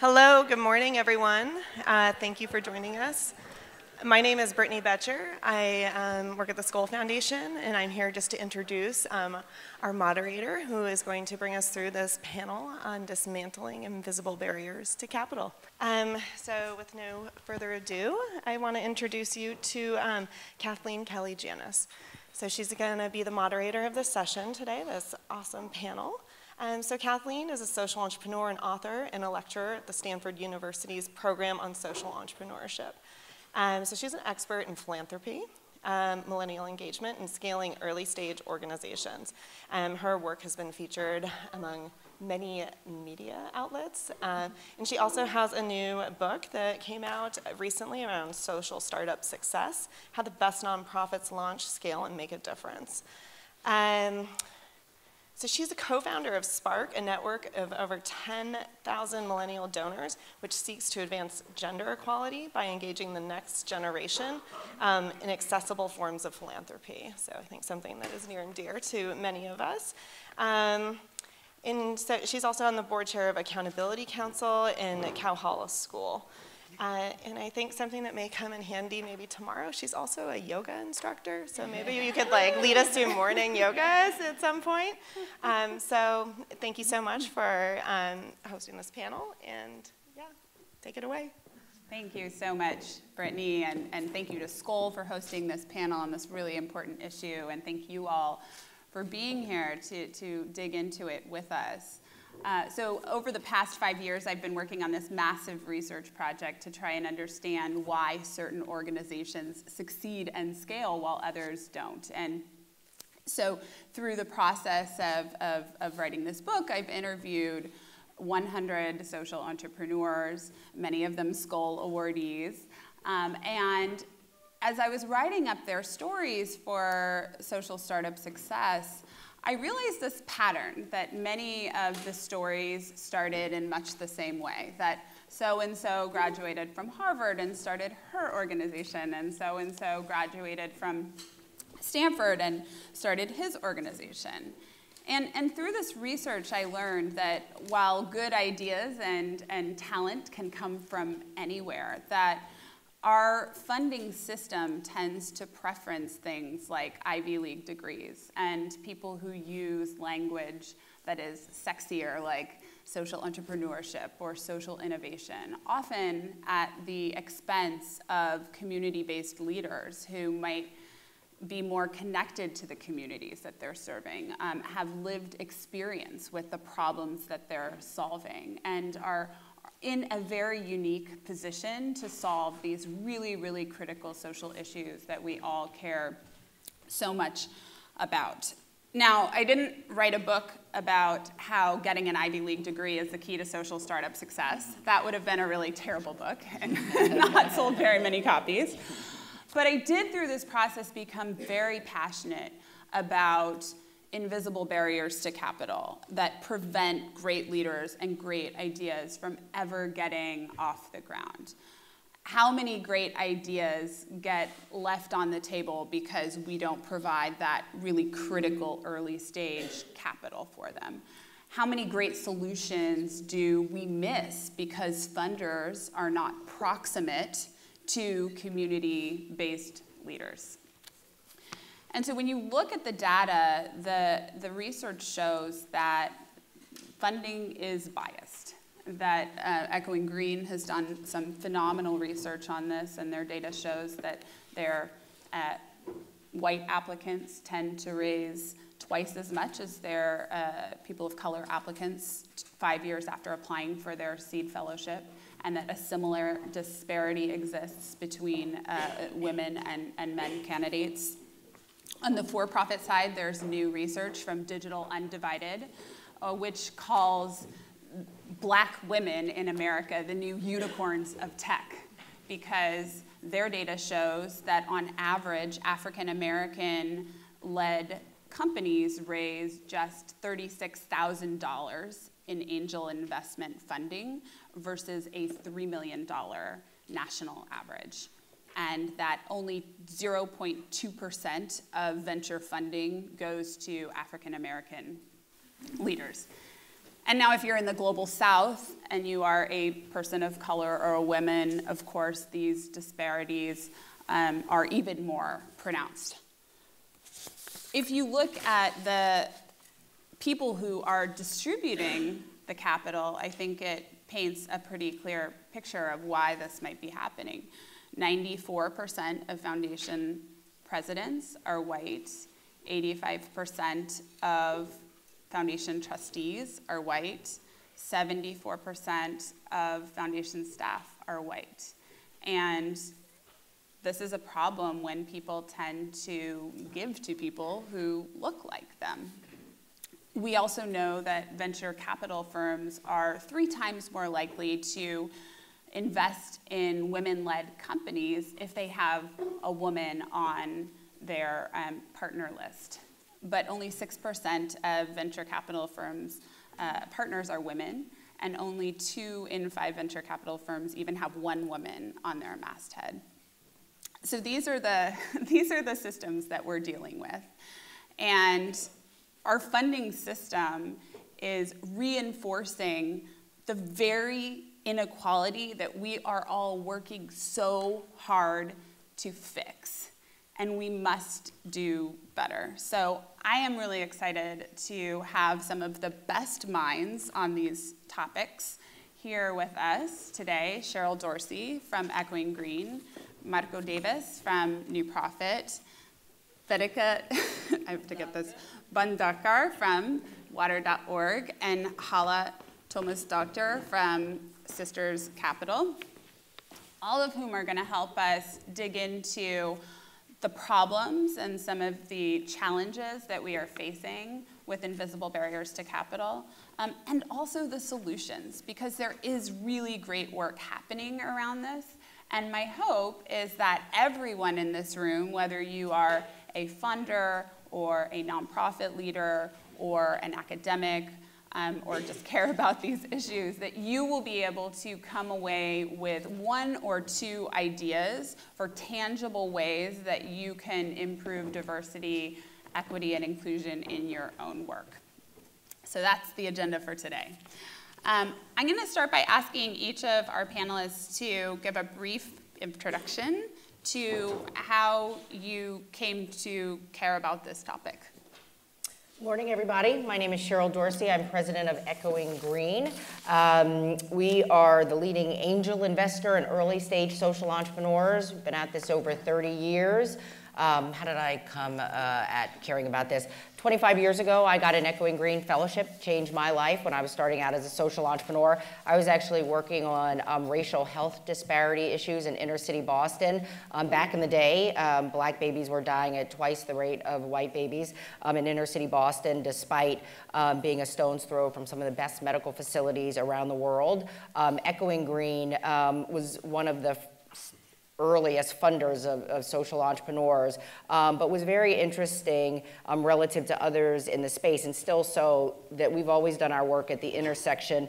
Hello, good morning, everyone. Thank you for joining us. My name is Brittany Betcher. I work at the Skoll Foundation, and I'm here just to introduce our moderator, who is going to bring us through this panel on dismantling invisible barriers to capital. So with no further ado, I want to introduce you to Kathleen Janus. So she's going to be the moderator of this session today, this awesome panel. So Kathleen is a social entrepreneur and author and a lecturer at the Stanford University's program on social entrepreneurship. So she's an expert in philanthropy, millennial engagement, and scaling early stage organizations. Her work has been featured among many media outlets. And she also has a new book that came out recently around social startup success, how the best nonprofits launch, scale, and make a difference. So she's a co-founder of Spark, a network of over 10,000 millennial donors, which seeks to advance gender equality by engaging the next generation in accessible forms of philanthropy. So I think something that is near and dear to many of us. And so she's also on the board chair of Accountability Council in Halla School. And I think something that may come in handy maybe tomorrow, she's also a yoga instructor, so maybe you could like lead us through morning yogas at some point. So thank you so much for hosting this panel, and yeah, take it away. Thank you so much, Brittany, and thank you to Skoll for hosting this panel on this really important issue, and thank you all for being here to dig into it with us. So over the past 5 years, I've been working on this massive research project to try and understand why certain organizations succeed and scale while others don't. And so through the process of writing this book, I've interviewed 100 social entrepreneurs, many of them Skoll awardees. And as I was writing up their stories for social startup success, I realized this pattern that many of the stories started in much the same way, that so-and-so graduated from Harvard and started her organization, and so-and-so graduated from Stanford and started his organization. And through this research, I learned that while good ideas and talent can come from anywhere, that our funding system tends to preference things like Ivy League degrees and people who use language that is sexier, like social entrepreneurship or social innovation, often at the expense of community-based leaders who might be more connected to the communities that they're serving, have lived experience with the problems that they're solving, and are in a very unique position to solve these really, really critical social issues that we all care so much about. Now, I didn't write a book about how getting an Ivy League degree is the key to social startup success. That would have been a really terrible book and not sold very many copies. But I did, through this process, become very passionate about invisible barriers to capital that prevent great leaders and great ideas from ever getting off the ground. How many great ideas get left on the table because we don't provide that really critical early stage capital for them? How many great solutions do we miss because funders are not proximate to community-based leaders? And so when you look at the data, the research shows that funding is biased, that Echoing Green has done some phenomenal research on this, and their data shows that their white applicants tend to raise twice as much as their people of color applicants 5 years after applying for their seed fellowship, and that a similar disparity exists between women and men candidates. On the for-profit side, there's new research from Digital Undivided, which calls Black women in America the new unicorns of tech, because their data shows that on average, African-American-led companies raise just $36,000 in angel investment funding versus a $3 million national average. And that only 0.2% of venture funding goes to African-American leaders. And now if you're in the global south and you are a person of color or a woman, of course, these disparities are even more pronounced. If you look at the people who are distributing the capital, I think it paints a pretty clear picture of why this might be happening. 94% of foundation presidents are white. 85% of foundation trustees are white. 74% of foundation staff are white. And this is a problem when people tend to give to people who look like them. We also know that venture capital firms are 3 times more likely to invest in women-led companies if they have a woman on their partner list. But only 6% of venture capital firms' partners are women, and only 2 in 5 venture capital firms even have 1 woman on their masthead. So these are the systems that we're dealing with. And our funding system is reinforcing the very inequality that we are all working so hard to fix. And we must do better. So I am really excited to have some of the best minds on these topics here with us today. Cheryl Dorsey from Echoing Green, Marco Davis from New Profit, Vedika, I have to get this, Bhandarkar from Water.org, and Halla Tomasdottir from Sisters Capital, all of whom are going to help us dig into the problems and some of the challenges that we are facing with invisible barriers to capital, and also the solutions, because there is really great work happening around this. And my hope is that everyone in this room, whether you are a funder or a nonprofit leader or an academic or just care about these issues, that you will be able to come away with 1 or 2 ideas for tangible ways that you can improve diversity, equity, and inclusion in your own work. So that's the agenda for today. I'm going to start by asking each of our panelists to give a brief introduction to how you came to care about this topic. Morning, everybody. My name is Cheryl Dorsey. I'm president of Echoing Green. We are the leading angel investor in early stage social entrepreneurs. We've been at this over 30 years. How did I come at caring about this? 25 years ago, I got an Echoing Green fellowship, changed my life when I was starting out as a social entrepreneur. I was actually working on racial health disparity issues in inner city Boston. Back in the day, black babies were dying at twice the rate of white babies in inner city Boston, despite being a stone's throw from some of the best medical facilities around the world. Echoing Green was one of the earliest funders of social entrepreneurs, but was very interesting relative to others in the space, and still so, that we've always done our work at the intersection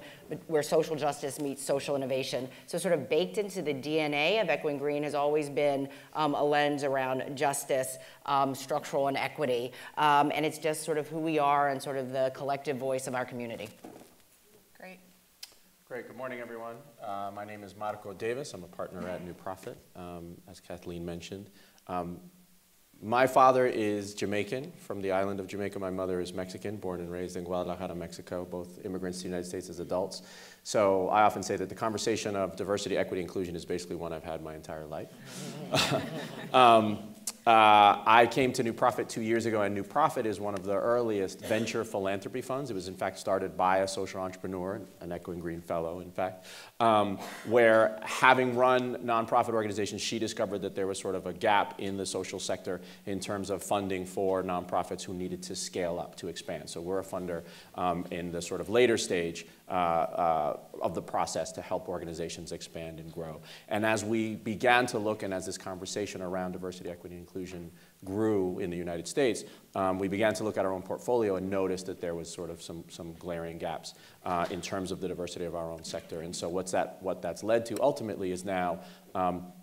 where social justice meets social innovation. So sort of baked into the DNA of Echoing Green has always been a lens around justice, structural inequity, and it's just sort of who we are and sort of the collective voice of our community. Great. Good morning, everyone. My name is Marco Davis. I'm a partner at New Profit, as Kathleen mentioned. My father is Jamaican, from the island of Jamaica. My mother is Mexican, born and raised in Guadalajara, Mexico, both immigrants to the United States as adults. So I often say that the conversation of diversity, equity, inclusion is basically one I've had my entire life. I came to New Profit 2 years ago, and New Profit is one of the earliest venture philanthropy funds. It was, in fact, started by a social entrepreneur, an Echoing Green fellow, in fact, where, having run nonprofit organizations, she discovered that there was sort of a gap in the social sector in terms of funding for nonprofits who needed to scale up, to expand. So we're a funder in the sort of later stage of the process to help organizations expand and grow. And as we began to look, and as this conversation around diversity, equity, and inclusion grew in the United States, we began to look at our own portfolio and noticed that there was sort of some glaring gaps in terms of the diversity of our own sector. And so what that's led to ultimately is now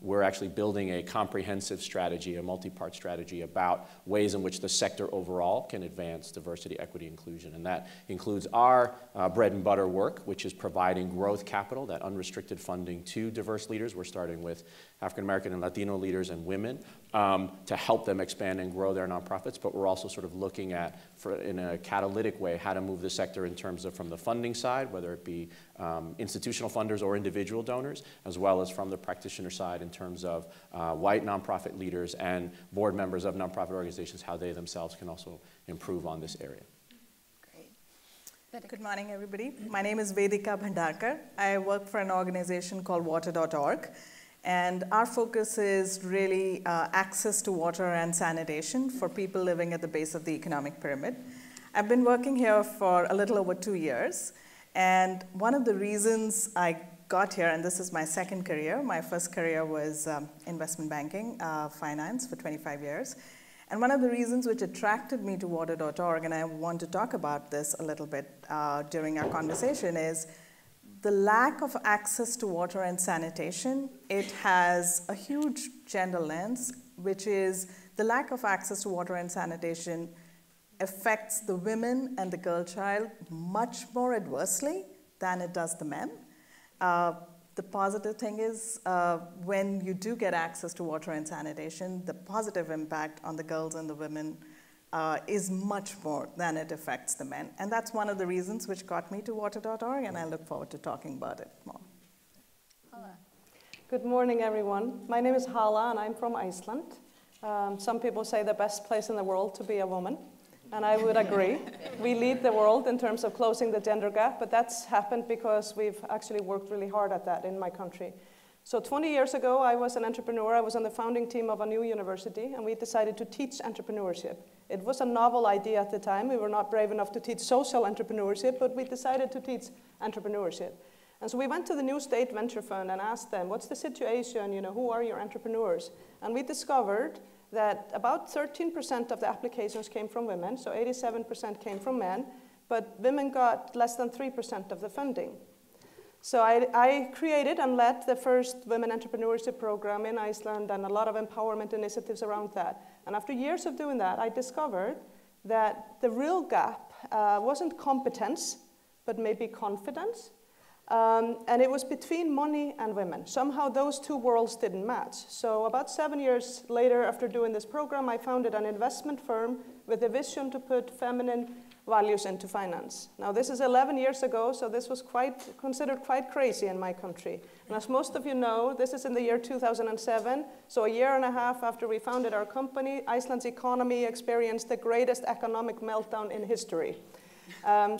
we're actually building a comprehensive strategy, a multi-part strategy about ways in which the sector overall can advance diversity, equity, inclusion. And that includes our bread and butter work, which is providing growth capital, that unrestricted funding to diverse leaders. We're starting with African American and Latino leaders and women to help them expand and grow their nonprofits. But we're also sort of looking at, in a catalytic way, how to move the sector in terms of from the funding side, whether it be institutional funders or individual donors, as well as from the practitioner side in terms of white nonprofit leaders and board members of nonprofit organizations, how they themselves can also improve on this area. Great. Good morning, everybody. My name is Vedika Bhandarkar. I work for an organization called Water.org. And our focus is really access to water and sanitation for people living at the base of the economic pyramid. I've been working here for a little over 2 years. And one of the reasons I got here, and this is my second career, my first career was investment banking, finance for 25 years. And one of the reasons which attracted me to Water.org, and I want to talk about this a little bit during our conversation, is the lack of access to water and sanitation. It has a huge gender lens, which is the lack of access to water and sanitation affects the women and the girl child much more adversely than it does the men. The positive thing is when you do get access to water and sanitation, the positive impact on the girls and the women is much more than it affects the men. And that's one of the reasons which got me to Water.org, and I look forward to talking about it more. Halla. Good morning, everyone. My name is Halla, and I'm from Iceland. Some people say the best place in the world to be a woman, and I would agree. We lead the world in terms of closing the gender gap, but that's happened because we've actually worked really hard at that in my country. So 20 years ago, I was an entrepreneur. I was on the founding team of a new university, and we decided to teach entrepreneurship. It was a novel idea at the time. We were not brave enough to teach social entrepreneurship, but we decided to teach entrepreneurship. And so we went to the new state venture fund and asked them, what's the situation? You know, who are your entrepreneurs? And we discovered that about 13% of the applications came from women, so 87% came from men, but women got less than 3% of the funding. So I created and led the first women entrepreneurship program in Iceland and a lot of empowerment initiatives around that. And after years of doing that, I discovered that the real gap wasn't competence, but maybe confidence. And it was between money and women. Somehow those two worlds didn't match. So about 7 years later, after doing this program, I founded an investment firm with a vision to put feminine values into finance. Now this is 11 years ago, so this was considered quite crazy in my country. And as most of you know, this is in the year 2007, so a year and a half after we founded our company, Iceland's economy experienced the greatest economic meltdown in history. And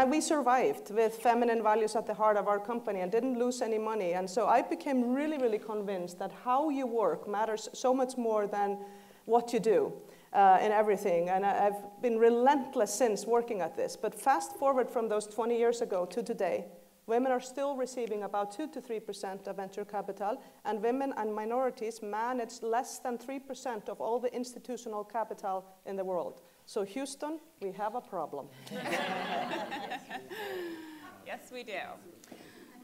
we survived with feminine values at the heart of our company and didn't lose any money. And so I became really, really convinced that how you work matters so much more than what you do. In everything, and I've been relentless since working at this. But fast forward from those 20 years ago to today, women are still receiving about 2 to 3% of venture capital, and women and minorities manage less than 3% of all the institutional capital in the world. So Houston, we have a problem. Yes, we do.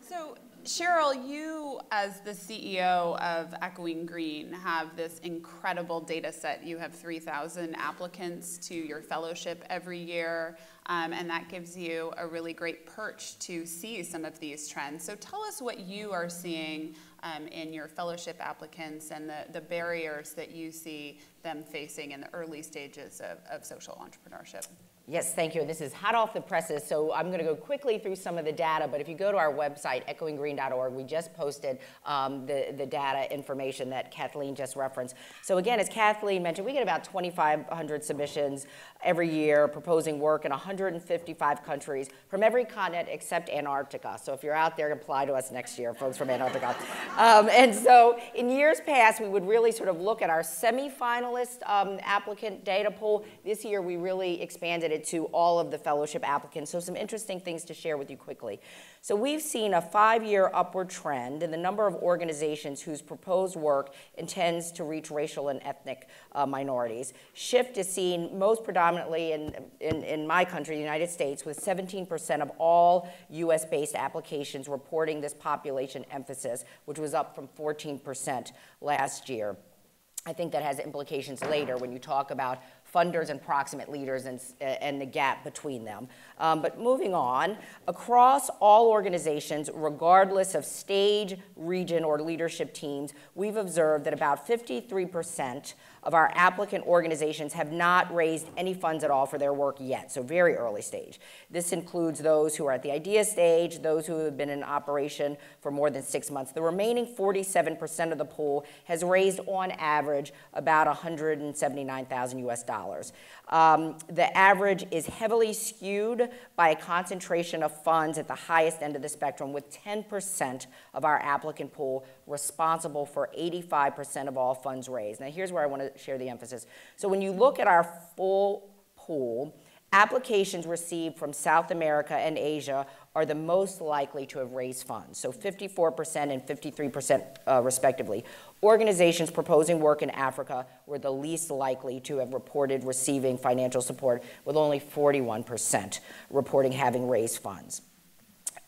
So Cheryl, you as the CEO of Echoing Green have this incredible data set. You have 3,000 applicants to your fellowship every year, and that gives you a really great perch to see some of these trends. So tell us what you are seeing in your fellowship applicants and the barriers that you see them facing in the early stages of social entrepreneurship. Yes, thank you. This is hot off the presses, so I'm going to go quickly through some of the data, but if you go to our website, echoinggreen.org, we just posted the data information that Kathleen just referenced. So again, as Kathleen mentioned, we get about 2,500 submissions every year proposing work in 155 countries from every continent except Antarctica. So if you're out there, apply to us next year, folks from Antarctica. And so in years past, we would really sort of look at our semi-finalist applicant data pool. This year, we really expanded related to all of the fellowship applicants. So some interesting things to share with you quickly. So we've seen a 5-year upward trend in the number of organizations whose proposed work intends to reach racial and ethnic minorities. Shift is seen most predominantly in my country, the United States, with 17% of all US-based applications reporting this population emphasis, which was up from 14% last year. I think that has implications later when you talk about funders and proximate leaders and the gap between them. But moving on, across all organizations, regardless of stage, region, or leadership teams, we've observed that about 53% of our applicant organizations have not raised any funds at all for their work yet, so very early stage. This includes those who are at the idea stage, those who have been in operation for more than 6 months. The remaining 47% of the pool has raised, on average, about $179,000 US dollars. The average is heavily skewed by a concentration of funds at the highest end of the spectrum, with 10% of our applicant pool responsible for 85% of all funds raised. Now here's where I want to share the emphasis. So when you look at our full pool, applications received from South America and Asia are the most likely to have raised funds, so 54% and 53% respectively. Organizations proposing work in Africa were the least likely to have reported receiving financial support, with only 41% reporting having raised funds.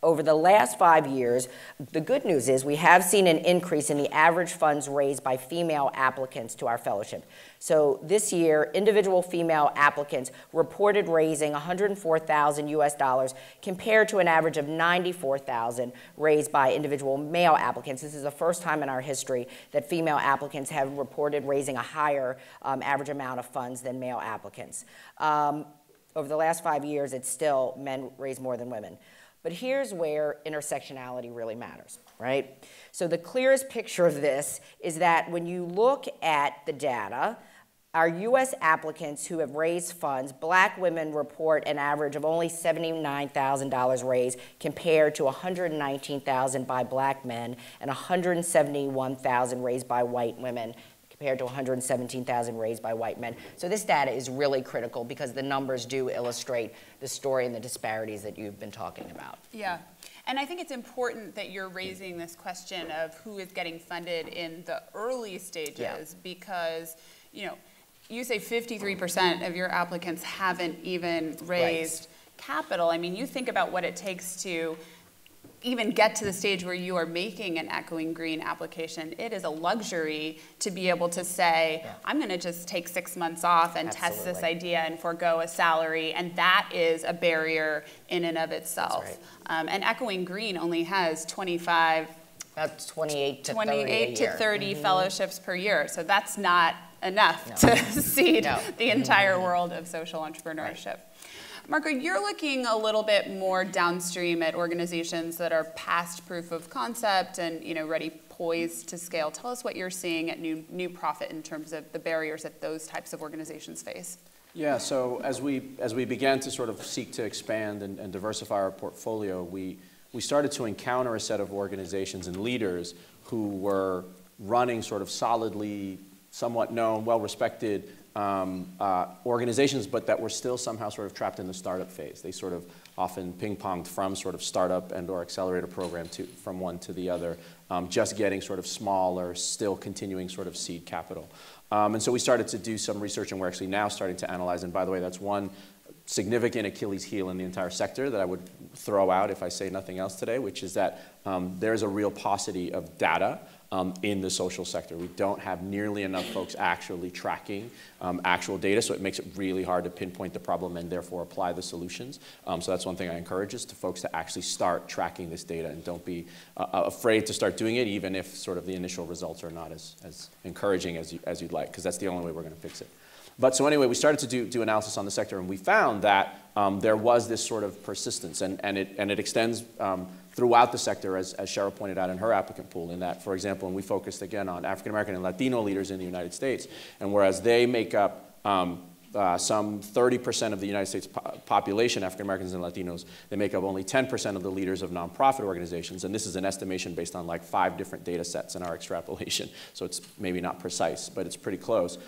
Over the last 5 years, the good news is we have seen an increase in the average funds raised by female applicants to our fellowship. So this year, individual female applicants reported raising $104,000 US dollars compared to an average of $94,000 raised by individual male applicants. This is the first time in our history that female applicants have reported raising a higher average amount of funds than male applicants. Over the last 5 years, it's still men raise more than women. But here's where intersectionality really matters, right? So the clearest picture of this is that when you look at the data, our US applicants who have raised funds, black women report an average of only $79,000 raised compared to $119,000 by black men and $171,000 raised by white women, compared to $117,000 raised by white men. So this data is really critical because the numbers do illustrate the story and the disparities that you've been talking about. Yeah, and I think it's important that you're raising this question of who is getting funded in the early stages, because, you know, you say 53% of your applicants haven't even raised capital. I mean, you think about what it takes to even get to the stage where you are making an Echoing Green application. It is a luxury to be able to say, I'm going to just take 6 months off and test this idea and forego a salary, and that is a barrier in and of itself. And Echoing Green only has about 28 to 30 fellowships per year, so that's not enough to seed the entire world of social entrepreneurship. Marco, you're looking a little bit more downstream at organizations that are past proof of concept and, you know, ready, poised to scale. Tell us what you're seeing at New Profit in terms of the barriers that those types of organizations face. Yeah, so as we began to sort of seek to expand and diversify our portfolio, we started to encounter a set of organizations and leaders who were running sort of solidly, somewhat known, well-respected organizations, but that were still somehow sort of trapped in the startup phase. They sort of often ping-ponged from sort of startup and or accelerator program from one to the other, just getting sort of smaller, still continuing sort of seed capital. And so we started to do some research, and we're actually now starting to analyze, and by the way, that's one significant Achilles heel in the entire sector that I would throw out if I say nothing else today, which is that there's a real paucity of data in the social sector. We don't have nearly enough folks actually tracking actual data, so it makes it really hard to pinpoint the problem and therefore apply the solutions. So that's one thing I encourage is to folks to actually start tracking this data and don't be afraid to start doing it, even if sort of the initial results are not as encouraging as you'd like, because that's the only way we're going to fix it. But so anyway, we started to do analysis on the sector, and we found that there was this sort of persistence, and it extends throughout the sector, as Cheryl pointed out in her applicant pool, in that, for example, and we focused again on African American and Latino leaders in the United States, and whereas they make up some 30% of the United States population, African Americans and Latinos, they make up only 10% of the leaders of nonprofit organizations, and this is an estimation based on like 5 different data sets in our extrapolation, so it's maybe not precise, but it's pretty close.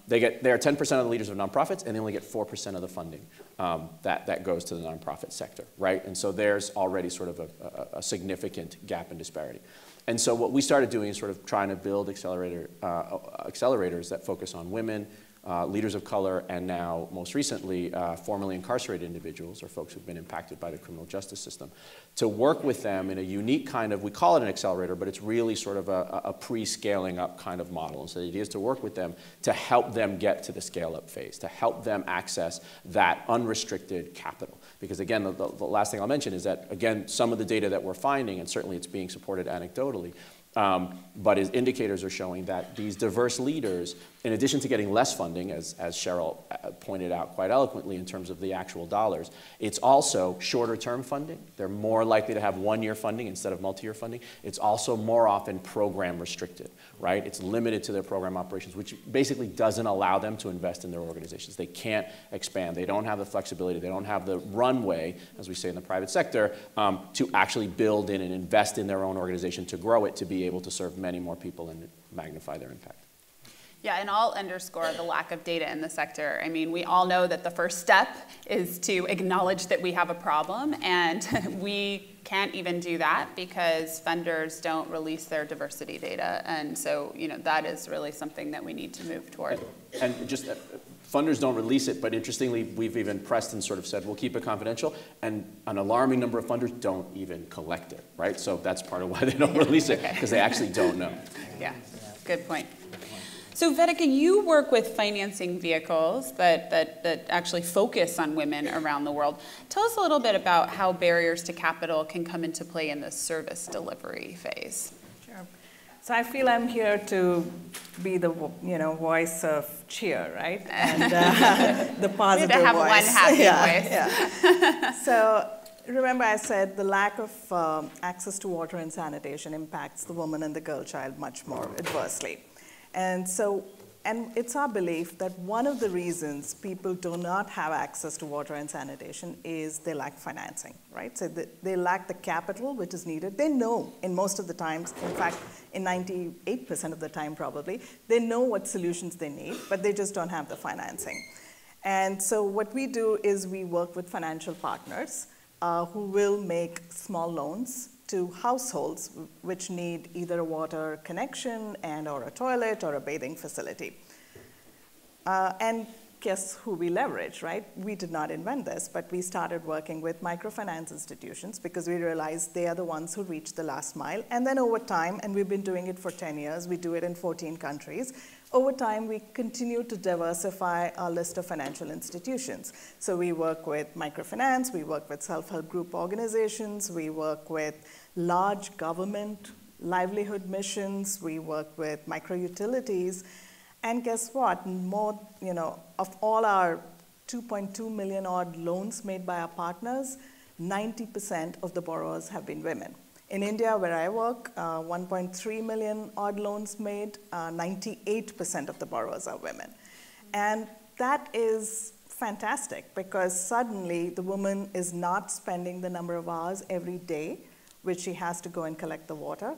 They are 10% of the leaders of nonprofits, and they only get 4% of the funding that goes to the nonprofit sector, right? And so there's already sort of a significant gap in disparity. And so what we started doing is sort of trying to build accelerators that focus on women, leaders of color, and now, most recently, formerly incarcerated individuals or folks who've been impacted by the criminal justice system, to work with them in a unique kind of, we call it an accelerator, but it's really sort of a pre-scaling up kind of model. And so the idea is to work with them to help them get to the scale-up phase, to help them access that unrestricted capital. Because again, the last thing I'll mention is that, again, some of the data that we're finding, and certainly it's being supported anecdotally, but as indicators are showing that these diverse leaders, in addition to getting less funding, as Cheryl pointed out quite eloquently in terms of the actual dollars, it's also shorter term funding. They're more likely to have one-year funding instead of multi-year funding. It's also more often program restricted, right? It's limited to their program operations, which basically doesn't allow them to invest in their organizations. They can't expand. They don't have the flexibility. They don't have the runway, as we say in the private sector, to actually build in and invest in their own organization, to grow it, to be able to serve many more people and magnify their impact. Yeah, and I'll underscore the lack of data in the sector. I mean, we all know that the first step is to acknowledge that we have a problem, and we can't even do that because funders don't release their diversity data. And so, you know, that is really something that we need to move toward. And just funders don't release it, but interestingly, we've even pressed and sort of said, we'll keep it confidential, and an alarming number of funders don't even collect it, right? So that's part of why they don't release it, because they actually don't know. Yeah, good point. So Vedika, you work with financing vehicles that actually focus on women around the world. Tell us a little bit about how barriers to capital can come into play in the service delivery phase. Sure. So I feel I'm here to be the voice of cheer, right? And the positive voice. You need to have one happy voice. Yeah. So remember I said the lack of access to water and sanitation impacts the woman and the girl child much more adversely. And it's our belief that one of the reasons people do not have access to water and sanitation is they lack financing, right? So they lack the capital which is needed. They know in most of the times, in fact, in 98% of the time probably, they know what solutions they need, but they just don't have the financing. And so what we do is we work with financial partners who will make small loans to households which need either a water connection and or a toilet or a bathing facility. And guess who we leverage, right? We did not invent this, but we started working with microfinance institutions because we realized they are the ones who reach the last mile. And then over time, and we've been doing it for 10 years, we do it in 14 countries. Over time, we continue to diversify our list of financial institutions. So we work with microfinance, we work with self-help group organizations, we work with large government livelihood missions, we work with micro-utilities. And guess what? More, of all our 2.2 million odd loans made by our partners, 90% of the borrowers have been women. In India, where I work, 1.3 million odd loans made, 98% of the borrowers are women. And that is fantastic because suddenly the woman is not spending the number of hours every day which she has to go and collect the water.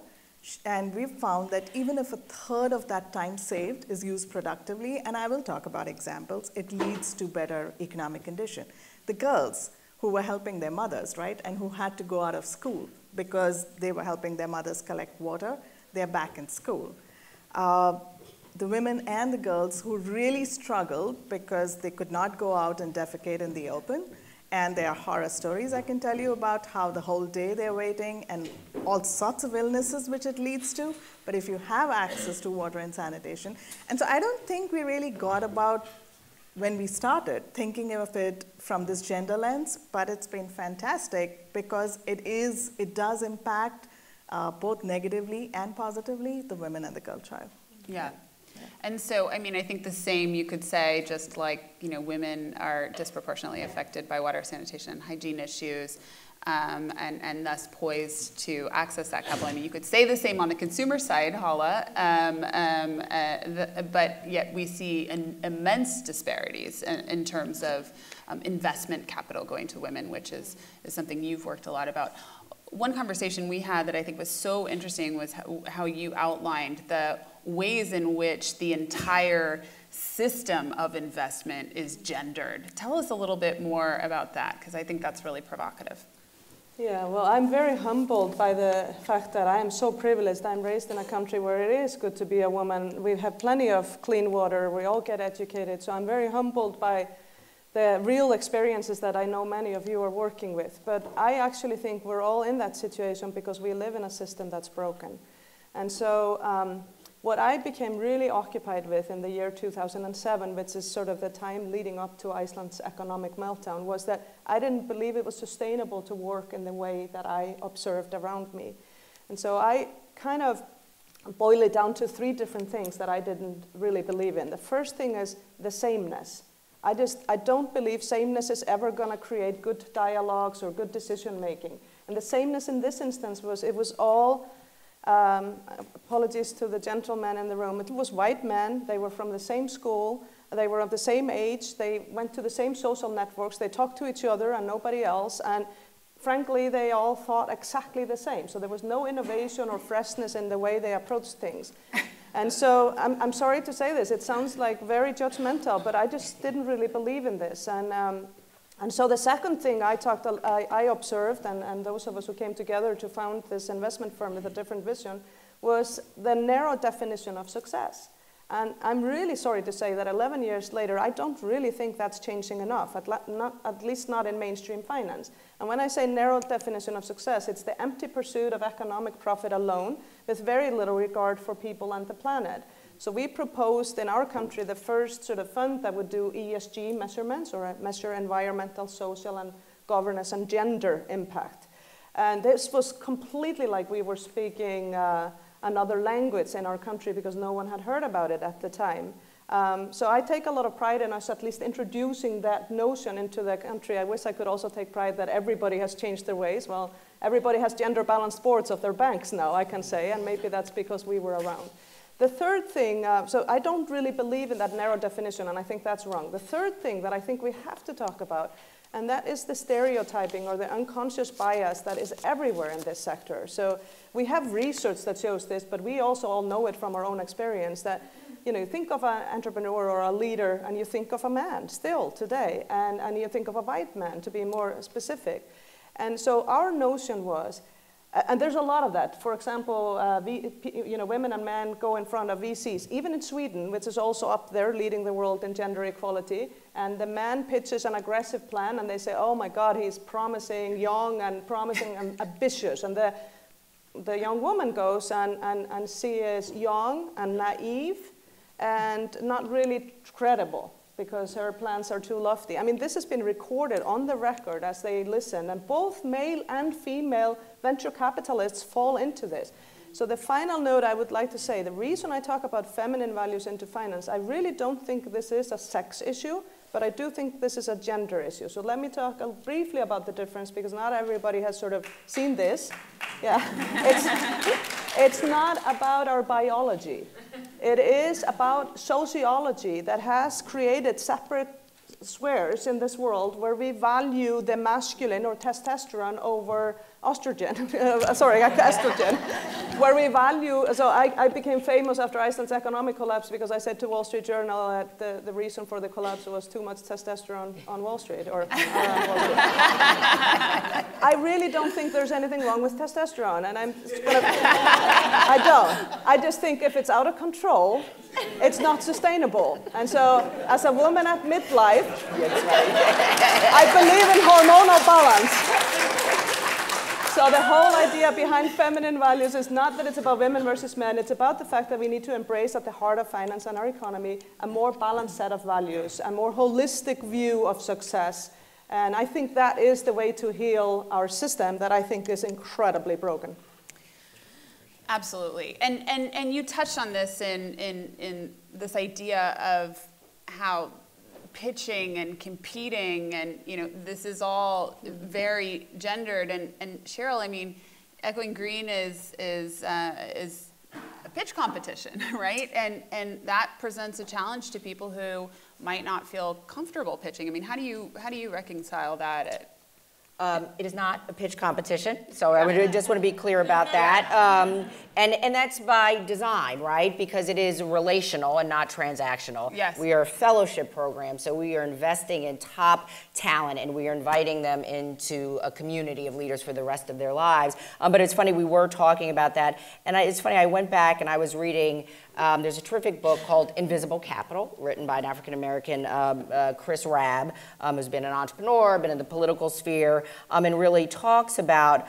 And we've found that even if a third of that time saved is used productively, and I will talk about examples, it leads to better economic condition. The girls who were helping their mothers, right, and who had to go out of school because they were helping their mothers collect water, they're back in school. The women and the girls who really struggled because they could not go out and defecate in the open, and there are horror stories I can tell you about how the whole day they're waiting and all sorts of illnesses which it leads to. But if you have access to water and sanitation, and so I don't think we really got about when we started thinking of it from this gender lens, but it's been fantastic because it does impact both negatively and positively the women and the girl child. Yeah. And so, I mean, I think the same you could say, just like, women are disproportionately affected by water, sanitation, and hygiene issues, and thus poised to access that capital. I mean, you could say the same on the consumer side, Halla, but yet we see immense disparities in terms of investment capital going to women, which is something you've worked a lot about. One conversation we had that I think was so interesting was how you outlined the ways in which the entire system of investment is gendered. Tell us a little bit more about that, because I think that's really provocative. Yeah, well, I'm very humbled by the fact that I am so privileged. I'm raised in a country where it is good to be a woman. We have plenty of clean water. We all get educated. So I'm very humbled by the real experiences that I know many of you are working with. But I actually think we're all in that situation because we live in a system that's broken. And so what I became really occupied with in the year 2007, which is sort of the time leading up to Iceland's economic meltdown, was that I didn't believe it was sustainable to work in the way that I observed around me. And so I kind of boil it down to 3 different things that I didn't really believe in. The first thing is the sameness. I don't believe sameness is ever going to create good dialogues or good decision making. And the sameness in this instance was, it was all, apologies to the gentleman in the room, it was white men, they were from the same school, they were of the same age, they went to the same social networks, they talked to each other and nobody else, and frankly, they all thought exactly the same. So there was no innovation or freshness in the way they approached things. And so I'm sorry to say this, it sounds like very judgmental, but I just didn't really believe in this. And so the second thing I observed, and those of us who came together to found this investment firm with a different vision, was the narrow definition of success. And I'm really sorry to say that 11 years later, I don't really think that's changing enough, at least not in mainstream finance. And when I say narrow definition of success, it's the empty pursuit of economic profit alone, with very little regard for people and the planet. So we proposed in our country the first sort of fund that would do ESG measurements, or measure environmental, social, and governance and gender impact. And this was completely like we were speaking another language in our country because no one had heard about it at the time. So I take a lot of pride in us at least introducing that notion into the country. I wish I could also take pride that everybody has changed their ways. Well, everybody has gender-balanced boards of their banks now, I can say, and maybe that's because we were around. The third thing, so I don't really believe in that narrow definition, and I think that's wrong. The third thing that I think we have to talk about, and that is the stereotyping or the unconscious bias that is everywhere in this sector. So we have research that shows this, but we also all know it from our own experience that, you know, you think of an entrepreneur or a leader and you think of a man still today, and you think of a white man to be more specific. And so our notion was, and there's a lot of that. For example, women and men go in front of VCs, even in Sweden, which is also up there leading the world in gender equality. And the man pitches an aggressive plan, and they say, oh my God, he's promising young and promising and ambitious. And the young woman goes and she is young and naive and not really credible, because her plans are too lofty. I mean, this has been recorded on the record as they listen, and both male and female venture capitalists fall into this. So the final note I would like to say, the reason I talk about feminine values into finance, I really don't think this is a sex issue, but I do think this is a gender issue. So let me talk briefly about the difference, because not everybody has sort of seen this. Yeah, it's not about our biology. It is about sociology that has created separate spheres in this world where we value the masculine or testosterone over estrogen, where we value, so I became famous after Iceland's economic collapse because I said to Wall Street Journal that the reason for the collapse was too much testosterone on Wall Street, or around Wall Street. I really don't think there's anything wrong with testosterone, and I don't. I just think if it's out of control, it's not sustainable. And so, as a woman at midlife, I believe in hormonal balance. So the whole idea behind feminine values is not that it's about women versus men, it's about the fact that we need to embrace at the heart of finance and our economy a more balanced set of values, a more holistic view of success. And I think that is the way to heal our system that I think is incredibly broken. Absolutely. And you touched on this in this idea of how pitching and competing, and this is all very gendered. And Cheryl, I mean, Echoing Green is a pitch competition, right? And that presents a challenge to people who might not feel comfortable pitching. I mean, how do you reconcile that? It is not a pitch competition, so I just want to be clear about that. And that's by design, right? Because it is relational and not transactional. Yes. We are a fellowship program, so we are investing in top talent, and we are inviting them into a community of leaders for the rest of their lives. But it's funny, we were talking about that, and it's funny, I went back and I was reading, there's a terrific book called Invisible Capital, written by an African-American, Chris Rabb, who's been an entrepreneur, been in the political sphere, and really talks about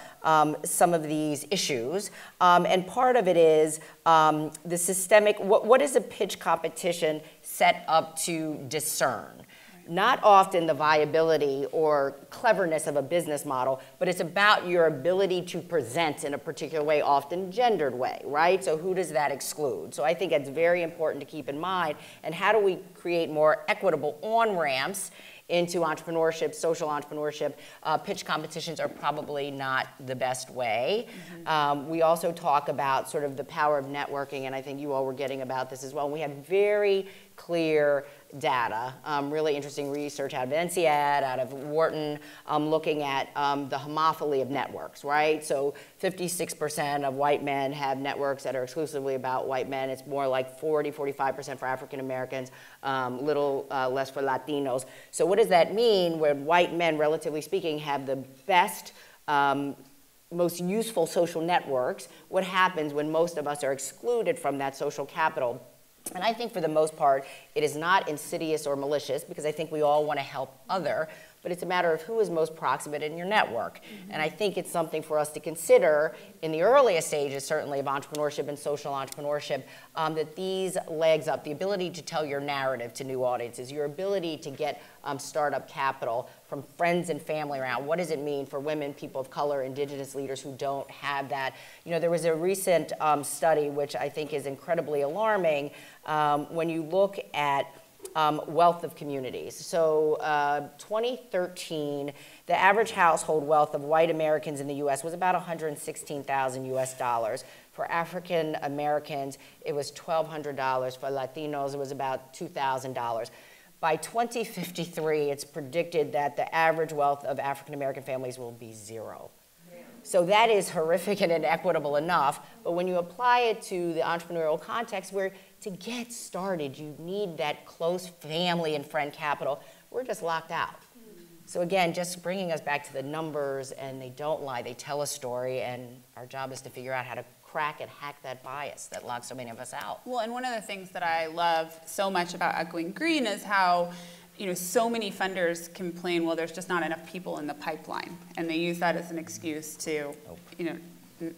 some of these issues. And part of it is the systemic, what is a pitch competition set up to discern? Not often the viability or cleverness of a business model, but it's about your ability to present in a particular way, often gendered way, right? So who does that exclude? So I think it's very important to keep in mind. And how do we create more equitable on-ramps into entrepreneurship, social entrepreneurship? Pitch competitions are probably not the best way. We also talk about sort of the power of networking, and I think you all were getting about this as well. We have very clear data, really interesting research out of INSEAD, out of Wharton, looking at the homophily of networks, right? So 56% of white men have networks that are exclusively about white men. It's more like 45% for African Americans, little less for Latinos. So what does that mean when white men, relatively speaking, have the best, most useful social networks? What happens when most of us are excluded from that social capital? And I think for the most part, it is not insidious or malicious, because I think we all want to help other, but it's a matter of who is most proximate in your network. And I think it's something for us to consider in the earliest stages, certainly, of entrepreneurship and social entrepreneurship, that these legs up, the ability to tell your narrative to new audiences, your ability to get startup capital from friends and family around. What does it mean for women, people of color, indigenous leaders who don't have that? You know, there was a recent study, which I think is incredibly alarming, when you look at wealth of communities. So 2013, the average household wealth of white Americans in the US was about $116,000 US. For African Americans, it was $1,200. For Latinos, it was about $2,000. By 2053, it's predicted that the average wealth of African American families will be zero. So that is horrific and inequitable enough, but when you apply it to the entrepreneurial context, where to get started, you need that close family and friend capital, we're just locked out. So again, just bringing us back to the numbers, and they don't lie, they tell a story, and our job is to figure out how to crack and hack that bias that locks so many of us out. Well, and one of the things that I love so much about Echoing Green is how, you know, so many funders complain, well, there's just not enough people in the pipeline, and they use that as an excuse to, you know,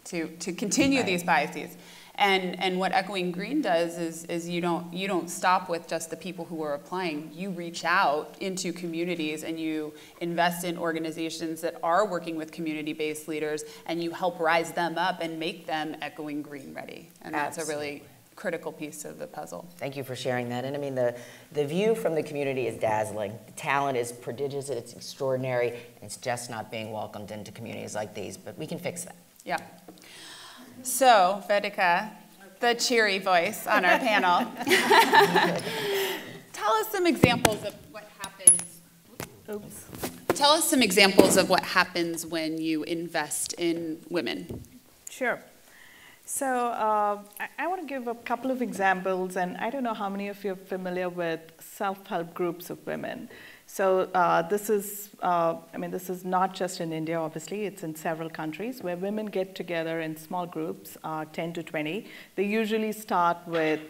to continue these biases. And what Echoing Green does is you don't stop with just the people who are applying. You reach out into communities and you invest in organizations that are working with community-based leaders, and you help rise them up and make them Echoing Green ready. And that's a really critical piece of the puzzle. Thank you for sharing that. And I mean, the view from the community is dazzling. The talent is prodigious, it's extraordinary, and it's just not being welcomed into communities like these, but we can fix that. Yeah. So, Vedika, the cheery voice on our panel, tell us some examples of what happens. Oops. Tell us some examples of what happens when you invest in women. Sure. So I want to give a couple of examples, and I don't know how many of you are familiar with self-help groups of women. So this is not just in India, obviously. It's in several countries where women get together in small groups, 10 to 20. They usually start with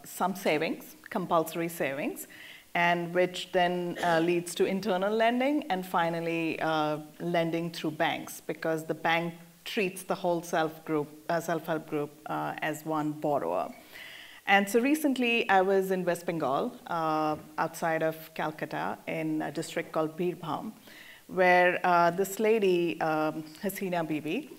some savings, compulsory savings, and which then leads to internal lending, and finally lending through banks, because the bank treats the whole self-help group as one borrower. And so recently, I was in West Bengal, outside of Calcutta, in a district called Birbhum, where this lady, Hasina Bibi,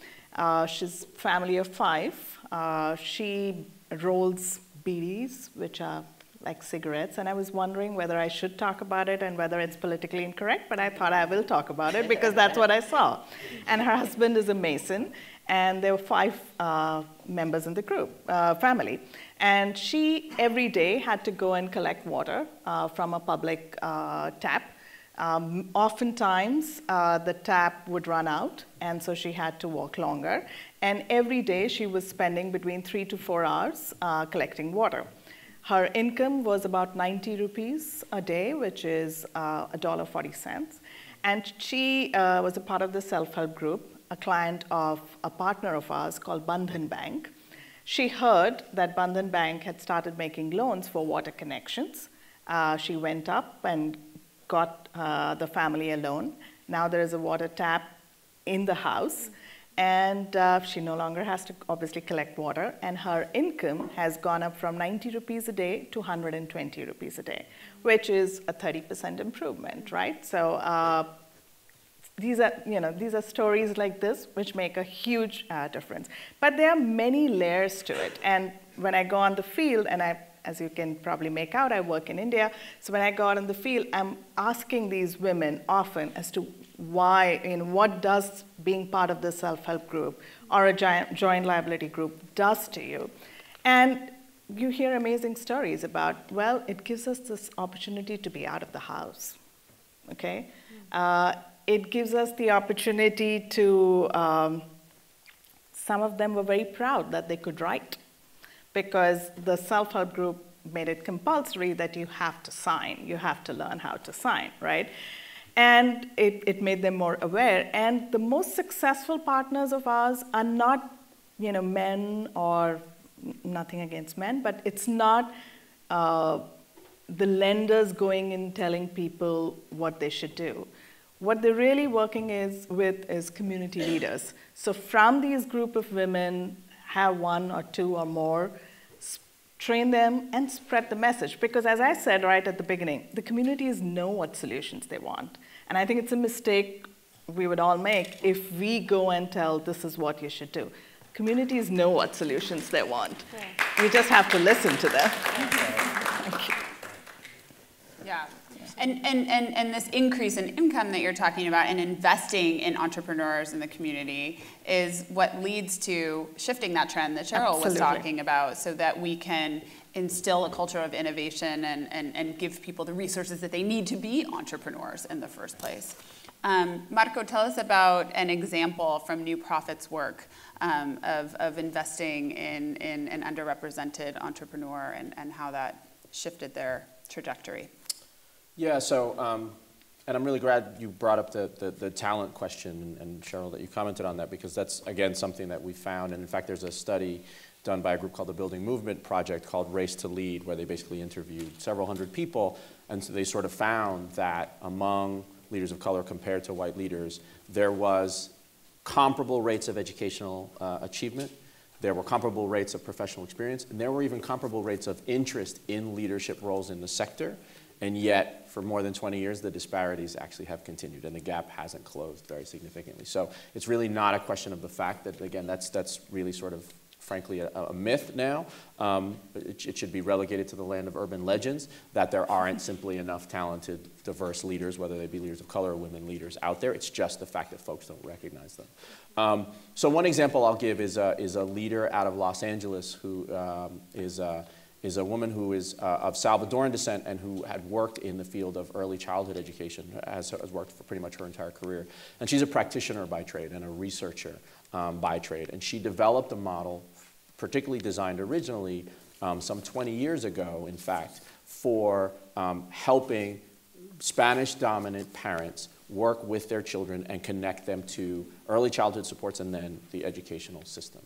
she's a family of 5. She rolls bidis, which are like cigarettes, and I was wondering whether I should talk about it and whether it's politically incorrect, but I thought I will talk about it because that's what I saw. And her husband is a Mason, and there were 5 members in the group, family. And she, every day, had to go and collect water from a public tap Oftentimes, the tap would run out, and so she had to walk longer. And every day, she was spending between 3 to 4 hours collecting water. Her income was about 90 rupees a day, which is $1.40. And she was a part of the self-help group, a client of a partner of ours called Bandhan Bank. She heard that Bandhan Bank had started making loans for water connections. She went up and got the family a loan. Now there is a water tap in the house, and she no longer has to obviously collect water, and her income has gone up from 90 rupees a day to 120 rupees a day, which is a 30% improvement, right? So these are stories like this which make a huge difference. But there are many layers to it, and when I go on the field, and as you can probably make out, I work in India. So when I go out in the field, I'm asking these women often as to why, what does being part of the self-help group or a joint liability group does to you. And you hear amazing stories about, well, it gives us this opportunity to be out of the house, okay? It gives us the opportunity to, some of them were very proud that they could write, because the self-help group made it compulsory that you have to sign. You have to learn how to sign, right? And it made them more aware. And the most successful partners of ours are not, men, or nothing against men, but it's not the lenders going in telling people what they should do. What they're really working with is community leaders. So from these group of women, have 1 or 2 or more, train them and spread the message. Because as I said right at the beginning, the communities know what solutions they want. And I think it's a mistake we would all make if we go and tell this is what you should do. Communities know what solutions they want. Yeah. We just have to listen to them. Thank you. Yeah. And this increase in income that you're talking about and investing in entrepreneurs in the community is what leads to shifting that trend that Cheryl was talking about, so that we can instill a culture of innovation and give people the resources that they need to be entrepreneurs in the first place. Marco, tell us about an example from New Profit's work of investing in an underrepresented entrepreneur and how that shifted their trajectory. Yeah, so, and I'm really glad you brought up the talent question, and Cheryl, that you commented on that, because that's, again, something that we found. And in fact, there's a study done by a group called the Building Movement Project called Race to Lead, where they basically interviewed several hundred people, and so they sort of found that among leaders of color compared to white leaders, there was comparable rates of educational achievement, there were comparable rates of professional experience, and there were even comparable rates of interest in leadership roles in the sector. And yet, for more than 20 years, the disparities actually have continued, and the gap hasn't closed very significantly. So it's really not a question of the fact that, again, that's really sort of, frankly, a myth now. It should be relegated to the land of urban legends, that there aren't simply enough talented, diverse leaders, whether they be leaders of color or women leaders out there. It's just the fact that folks don't recognize them. So one example I'll give is a leader out of Los Angeles who is a woman who is of Salvadoran descent and who had worked in the field of early childhood education, has worked for pretty much her entire career. And she's a practitioner by trade and a researcher by trade. And she developed a model, particularly designed originally some 20 years ago, in fact, for helping Spanish-dominant parents work with their children and connect them to early childhood supports and then the educational system.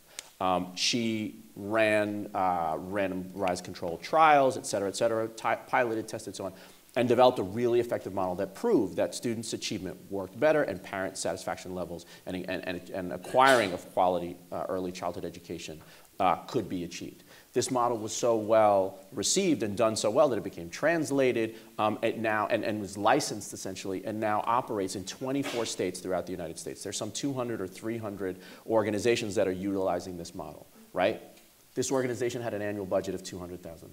She ran randomized controlled trials, et cetera, piloted, tested, so on, and developed a really effective model that proved that students' achievement worked better and parent satisfaction levels and acquiring of quality early childhood education could be achieved. This model was so well received and done so well that it became translated and was licensed essentially, and now operates in 24 states throughout the United States. There's some 200 or 300 organizations that are utilizing this model, right? This organization had an annual budget of $200,000.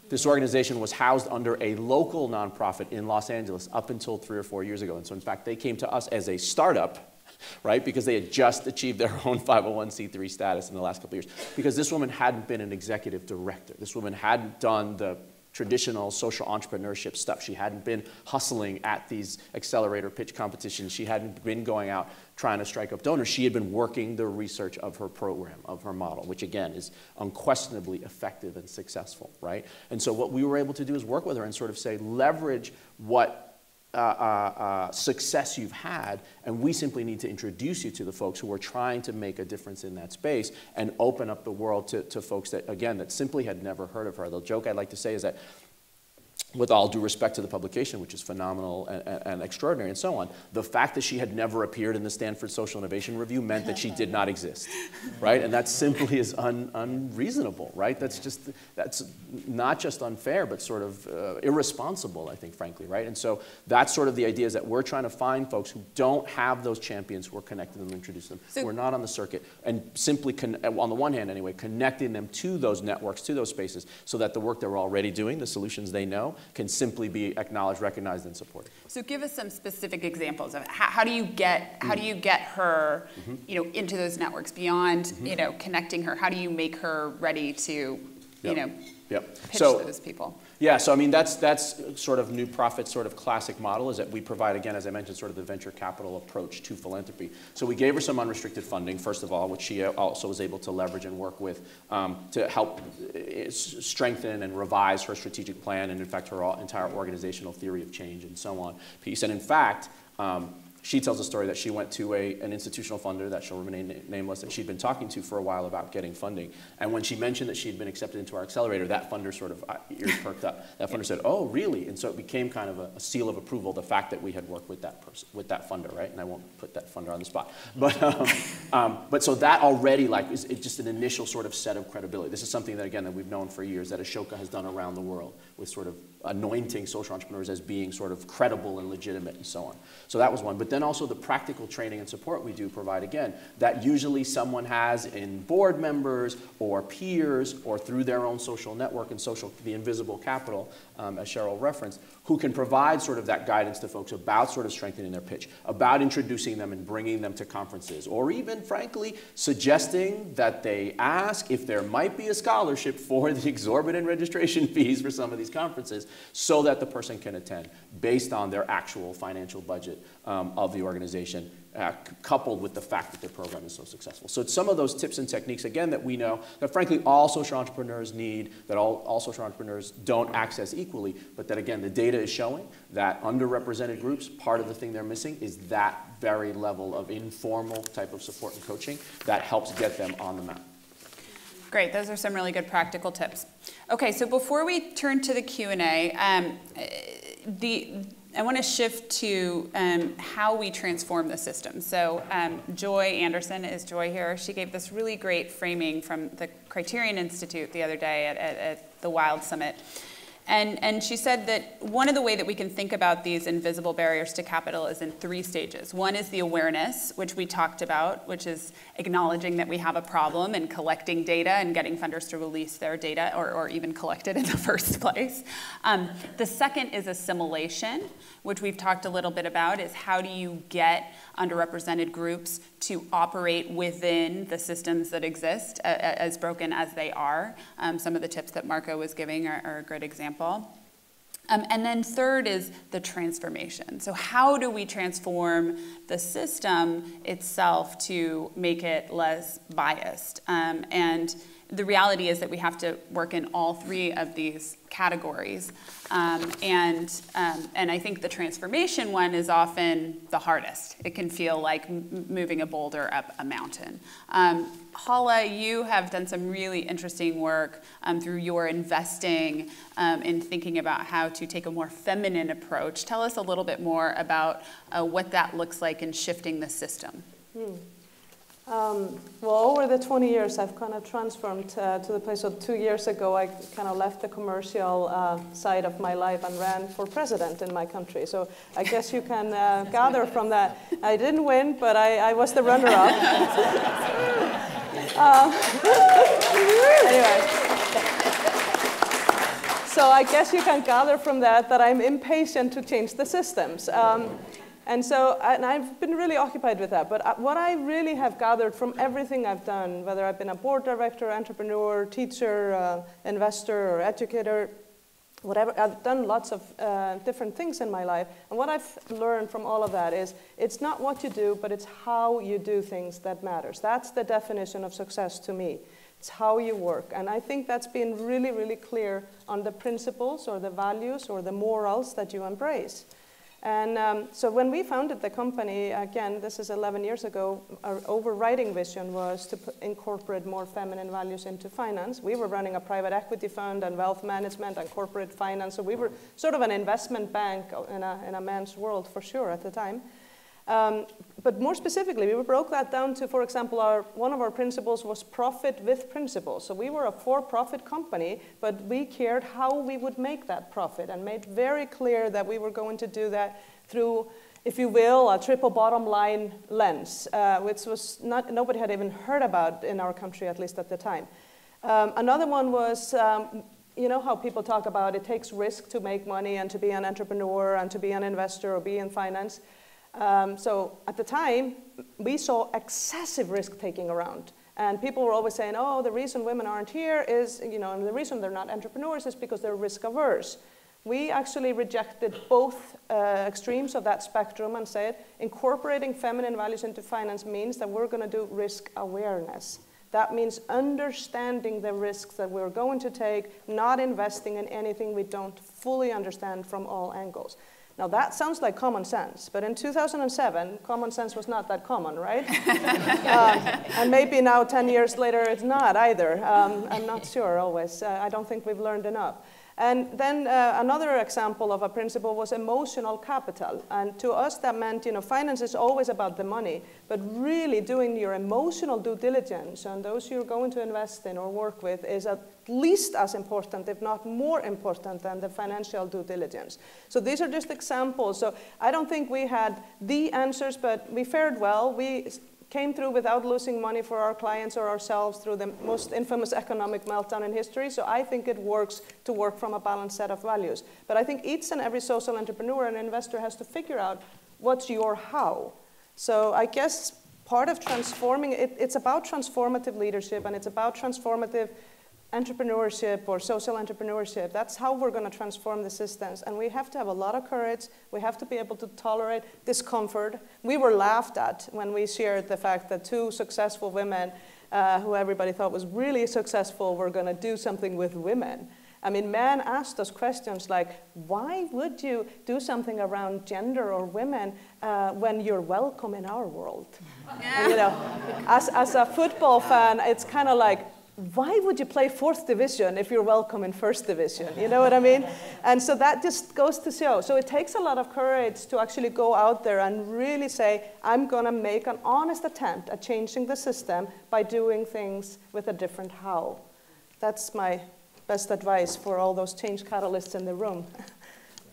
This organization was housed under a local nonprofit in Los Angeles up until 3 or 4 years ago. And so in fact, they came to us as a startup, right? Because they had just achieved their own 501c3 status in the last couple of years. Because this woman hadn't been an executive director. This woman hadn't done the traditional social entrepreneurship stuff. She hadn't been hustling at these accelerator pitch competitions. She hadn't been going out trying to strike up donors. She had been working the research of her program, of her model, which again is unquestionably effective and successful, right? And so what we were able to do is work with her and sort of say, leverage what success you've had, and we simply need to introduce you to the folks who are trying to make a difference in that space and open up the world to folks that, again, that simply had never heard of her. The joke I'd like to say is that, with all due respect to the publication, which is phenomenal and extraordinary and so on, the fact that she had never appeared in the Stanford Social Innovation Review meant that she did not exist, right? And that simply is unreasonable, right? That's not just unfair, but sort of irresponsible, I think, frankly, right? And so that's sort of the idea, is that we're trying to find folks who don't have those champions who are connecting them and introduce them, who are not on the circuit, and simply, on the one hand anyway, connecting them to those networks, to those spaces, so that the work they're already doing, the solutions they know, can simply be acknowledged, recognized, and supported. So give us some specific examples of how do you get her, into those networks beyond, connecting her? How do you make her ready to, pitch to those people? Yeah, so I mean, that's sort of New Profit's sort of classic model, is that we provide, again, as I mentioned, sort of the venture capital approach to philanthropy. So we gave her some unrestricted funding, first of all, which she also was able to leverage and work with to help strengthen and revise her strategic plan, and in fact, her entire organizational theory of change and so on piece. And in fact, she tells a story that she went to an institutional funder that shall remain nameless, that she'd been talking to for a while about getting funding. And when she mentioned that she'd been accepted into our accelerator, that funder sort of ears perked up. That funder said, "Oh, really?" And so it became kind of a seal of approval, the fact that we had worked with that person, with that funder, right? And I won't put that funder on the spot. But so that already is just an initial sort of set of credibility. This is something that, again, that we've known for years, that Ashoka has done around the world, with sort of anointing social entrepreneurs as being sort of credible and legitimate and so on. So that was one. But then also the practical training and support we do provide, again, that usually someone has in board members or peers or through their own social network and the invisible capital, as Cheryl referenced, who can provide sort of that guidance to folks about sort of strengthening their pitch, about introducing them and bringing them to conferences, or even, frankly, suggesting that they ask if there might be a scholarship for the exorbitant registration fees for some of these conferences, so that the person can attend based on their actual financial budget of the organization, coupled with the fact that their program is so successful. So it's some of those tips and techniques, again, that we know that, frankly, all social entrepreneurs need, that all social entrepreneurs don't access equally, but that, again, the data is showing that underrepresented groups, part of the thing they're missing is that very level of informal type of support and coaching that helps get them on the map. Great, those are some really good practical tips. Okay, so before we turn to the Q&A, I want to shift to how we transform the system. So Joy Anderson, is Joy here? She gave this really great framing from the Criterion Institute the other day at the Wild Summit. And she said that one of the ways that we can think about these invisible barriers to capital is in 3 stages. One is the awareness, which we talked about, which is acknowledging that we have a problem and collecting data and getting funders to release their data or even collect it in the first place. The second is assimilation, which we've talked a little bit about, is how do you get underrepresented groups to operate within the systems that exist, as broken as they are. Some of the tips that Marco was giving are a great example. And then third is the transformation. So how do we transform the system itself to make it less biased? And the reality is that we have to work in all 3 of these categories. And I think the transformation one is often the hardest. It can feel like moving a boulder up a mountain. Halla, you have done some really interesting work through your investing in thinking about how to take a more feminine approach. Tell us a little bit more about what that looks like in shifting the system. Well, over the 20 years, I've kind of transformed to the place. So 2 years ago, I kind of left the commercial side of my life and ran for president in my country. So I guess you can gather from that. I didn't win, but I was the runner-up. Anyway. So I guess you can gather from that I'm impatient to change the systems. And I've been really occupied with that. But what I really have gathered from everything I've done, whether I've been a board director, entrepreneur, teacher, investor, or educator, I've done lots of different things in my life, and what I've learned from all of that is it's not what you do, but it's how you do things that matters. That's the definition of success to me. It's how you work, and I think that's been really, really clear on the principles or the values or the morals that you embrace. And so when we founded the company, again, this is 11 years ago, our overriding vision was to incorporate more feminine values into finance. We were running a private equity fund and wealth management and corporate finance, so we were sort of an investment bank in a man's world for sure at the time. But more specifically, we broke that down to, for example, one of our principles was profit with principles. So we were a for-profit company, but we cared how we would make that profit and made very clear that we were going to do that through, if you will, a triple bottom line lens, which was nobody had even heard about in our country, at least at the time. Another one was, you know how people talk about it takes risk to make money and to be an entrepreneur and to be an investor or be in finance. So at the time, we saw excessive risk-taking around. And people were always saying, oh, the reason women aren't here is, you know, and the reason they're not entrepreneurs is because they're risk-averse. We actually rejected both extremes of that spectrum and said, incorporating feminine values into finance means that we're going to do risk awareness. That means understanding the risks that we're going to take, not investing in anything we don't fully understand from all angles. Now that sounds like common sense, but in 2007, common sense was not that common, right? And maybe now 10 years later, it's not either. I'm not sure always. I don't think we've learned enough. And then another example of a principle was emotional capital. And to us, that meant, you know, finance is always about the money, but really doing your emotional due diligence on those you're going to invest in or work with is at least as important, if not more important, than the financial due diligence. So these are just examples. So I don't think we had the answers, but we fared well. We came through without losing money for our clients or ourselves through the most infamous economic meltdown in history. So I think it works to work from a balanced set of values. But I think each and every social entrepreneur and investor has to figure out what's your how. So I guess part of transforming, it's about transformative leadership and it's about transformative entrepreneurship or social entrepreneurship. That's how we're going to transform the systems. And we have to have a lot of courage. We have to be able to tolerate discomfort. We were laughed at when we shared the fact that two successful women who everybody thought was really successful were going to do something with women. I mean, men asked us questions like, why would you do something around gender or women when you're welcome in our world? And, you know, as a football fan, it's kind of like, why would you play 4th division if you're welcome in 1st division? You know what I mean? And so that just goes to show. So it takes a lot of courage to actually go out there and really say, I'm going to make an honest attempt at changing the system by doing things with a different how. That's my best advice for all those change catalysts in the room.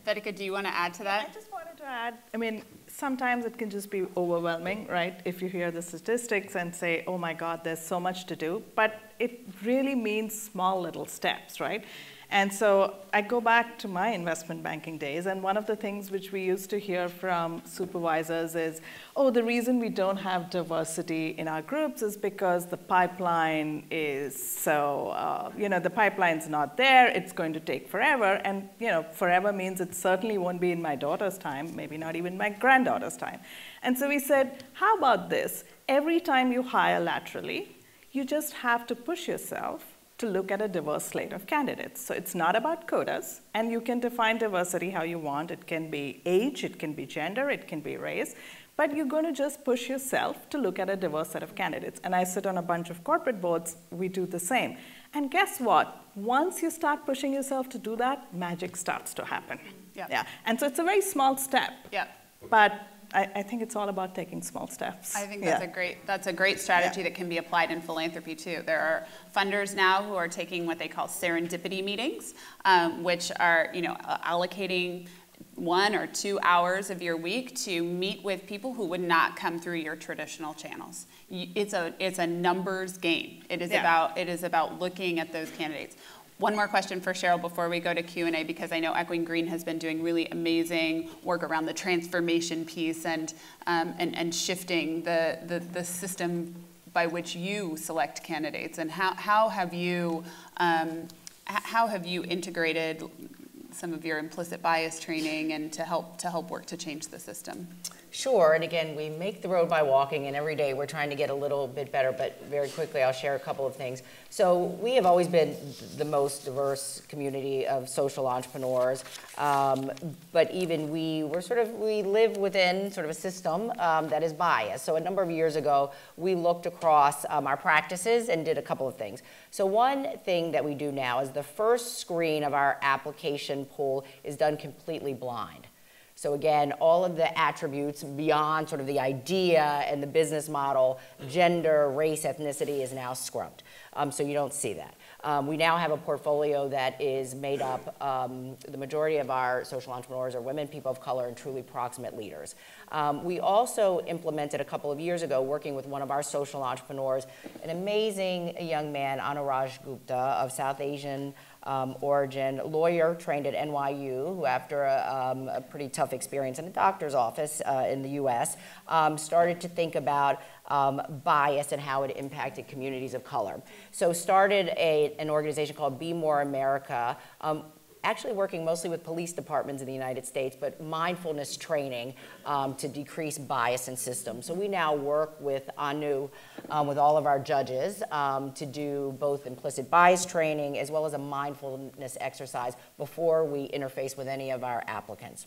Vedika, do you want to add to that? I just wanted to add, I mean, sometimes it can just be overwhelming, right? If you hear the statistics and say, oh my God, there's so much to do. But it really means small little steps, right? And so I go back to my investment banking days, and one of the things which we used to hear from supervisors is, oh, the reason we don't have diversity in our groups is because the pipeline is so, you know, the pipeline's not there, it's going to take forever, and, you know, forever means it certainly won't be in my daughter's time, maybe not even my granddaughter's time. And so we said, how about this? Every time you hire laterally, you just have to push yourself to look at a diverse slate of candidates. So it's not about quotas, and you can define diversity how you want. It can be age, it can be gender, it can be race, but you're going to just push yourself to look at a diverse set of candidates. And I sit on a bunch of corporate boards, we do the same. And guess what? Once you start pushing yourself to do that, magic starts to happen. Yeah. And so it's a very small step. Yeah. But I think it's all about taking small steps. I think that's a great strategy that can be applied in philanthropy too. There are funders now who are taking what they call serendipity meetings, which are, you know, allocating 1 or 2 hours of your week to meet with people who would not come through your traditional channels. It's a numbers game. It is about looking at those candidates. One more question for Cheryl before we go to Q&A, because I know Echoing Green has been doing really amazing work around the transformation piece and shifting the system by which you select candidates. And how have you integrated some of your implicit bias training and to help work to change the system? Sure, and again, we make the road by walking, and every day we're trying to get a little bit better, but very quickly I'll share a couple of things. So we have always been the most diverse community of social entrepreneurs, but even we live within sort of a system that is biased. So a number of years ago, we looked across our practices and did a couple of things. So one thing that we do now is the first screen of our application pool is done completely blind. So again, all of the attributes beyond sort of the idea and the business model, gender, race, ethnicity is now scrubbed. So you don't see that. We now have a portfolio that is made up, the majority of our social entrepreneurs are women, people of color, and truly proximate leaders. We also implemented a couple of years ago, working with one of our social entrepreneurs, an amazing young man, Anuraj Gupta, of South Asian origin, lawyer trained at NYU, who after a pretty tough experience in a doctor's office in the US, started to think about bias and how it impacted communities of color. So started an organization called Be More America, actually working mostly with police departments in the United States, but mindfulness training to decrease bias in systems. So we now work with Anu, with all of our judges, to do both implicit bias training as well as a mindfulness exercise before we interface with any of our applicants.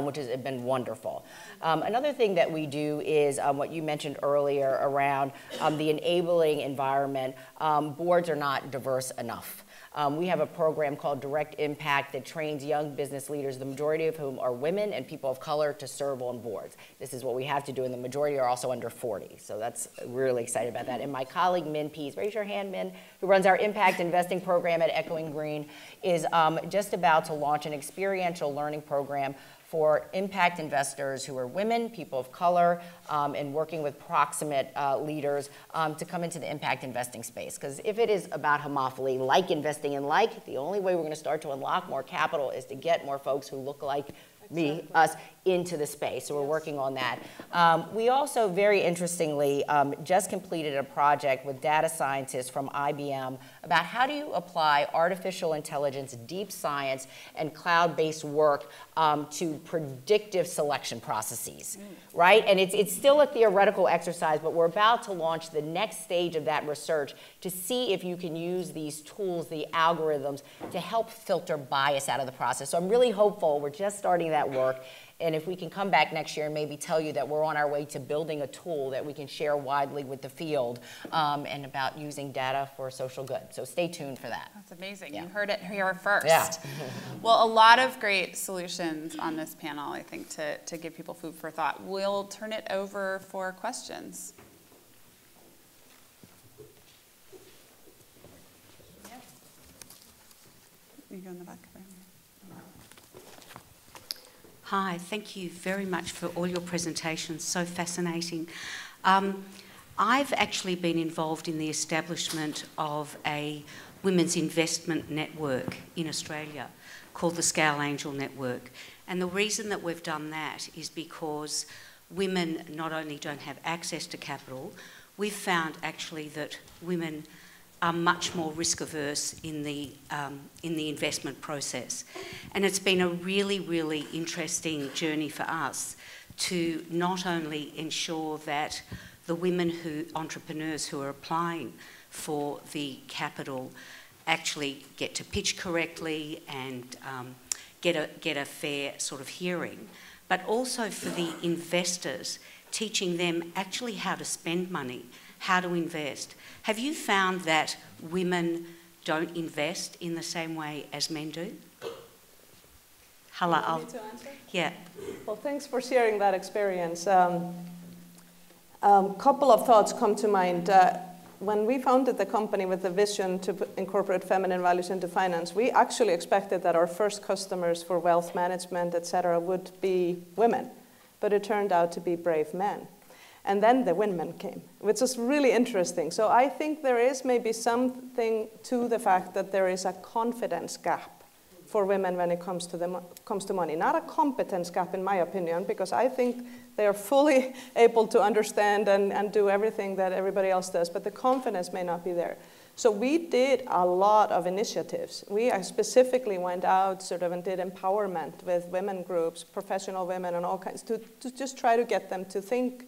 Which has been wonderful. Another thing that we do is what you mentioned earlier around the enabling environment. Boards are not diverse enough. We have a program called Direct Impact that trains young business leaders, the majority of whom are women and people of color, to serve on boards. This is what we have to do, and the majority are also under 40. So that's really excited about that. And my colleague, Min Pease, raise your hand, Min, who runs our impact investing program at Echoing Green, is just about to launch an experiential learning program for impact investors who are women, people of color, and working with proximate leaders to come into the impact investing space. Because if it is about homophily, like investing in like, the only way we're going to start to unlock more capital is to get more folks who look like us into the space. So we're working on that. We also, very interestingly, just completed a project with data scientists from IBM about how do you apply artificial intelligence, deep science, and cloud-based work to predictive selection processes, right? And it's still a theoretical exercise, but we're about to launch the next stage of that research to see if you can use these tools, the algorithms, to help filter bias out of the process. So I'm really hopeful. We're just starting that work. And if we can come back next year and maybe tell you that we're on our way to building a tool that we can share widely with the field and about using data for social good. So stay tuned for that. That's amazing. Yeah. You heard it here first. Yeah. Well, a lot of great solutions on this panel, I think, to give people food for thought. We'll turn it over for questions. Yeah. You go in the back. Hi, thank you very much for all your presentations, so fascinating. I've actually been involved in the establishment of a women's investment network in Australia called the Scale Angel Network. And the reason that we've done that is because women not only don't have access to capital, we've found actually that women are much more risk averse in the investment process. And it's been a really, really interesting journey for us to not only ensure that the entrepreneurs who are applying for the capital actually get to pitch correctly and get a fair sort of hearing, but also for the investors, teaching them actually how to spend money, how to invest. Have you found that women don't invest in the same way as men do? Halla, Want me to answer? Yeah. Well, thanks for sharing that experience. Couple of thoughts come to mind. When we founded the company with the vision to incorporate feminine values into finance, we actually expected that our first customers for wealth management, et cetera, would be women. But it turned out to be brave men. And then the women came, which is really interesting. So I think there is maybe something to the fact that there is a confidence gap for women when it comes to money. Not a competence gap, in my opinion, because I think they are fully able to understand and do everything that everybody else does, but the confidence may not be there. So we did a lot of initiatives. We specifically went out sort of and did empowerment with women groups, professional women and all kinds, to just try to get them to think,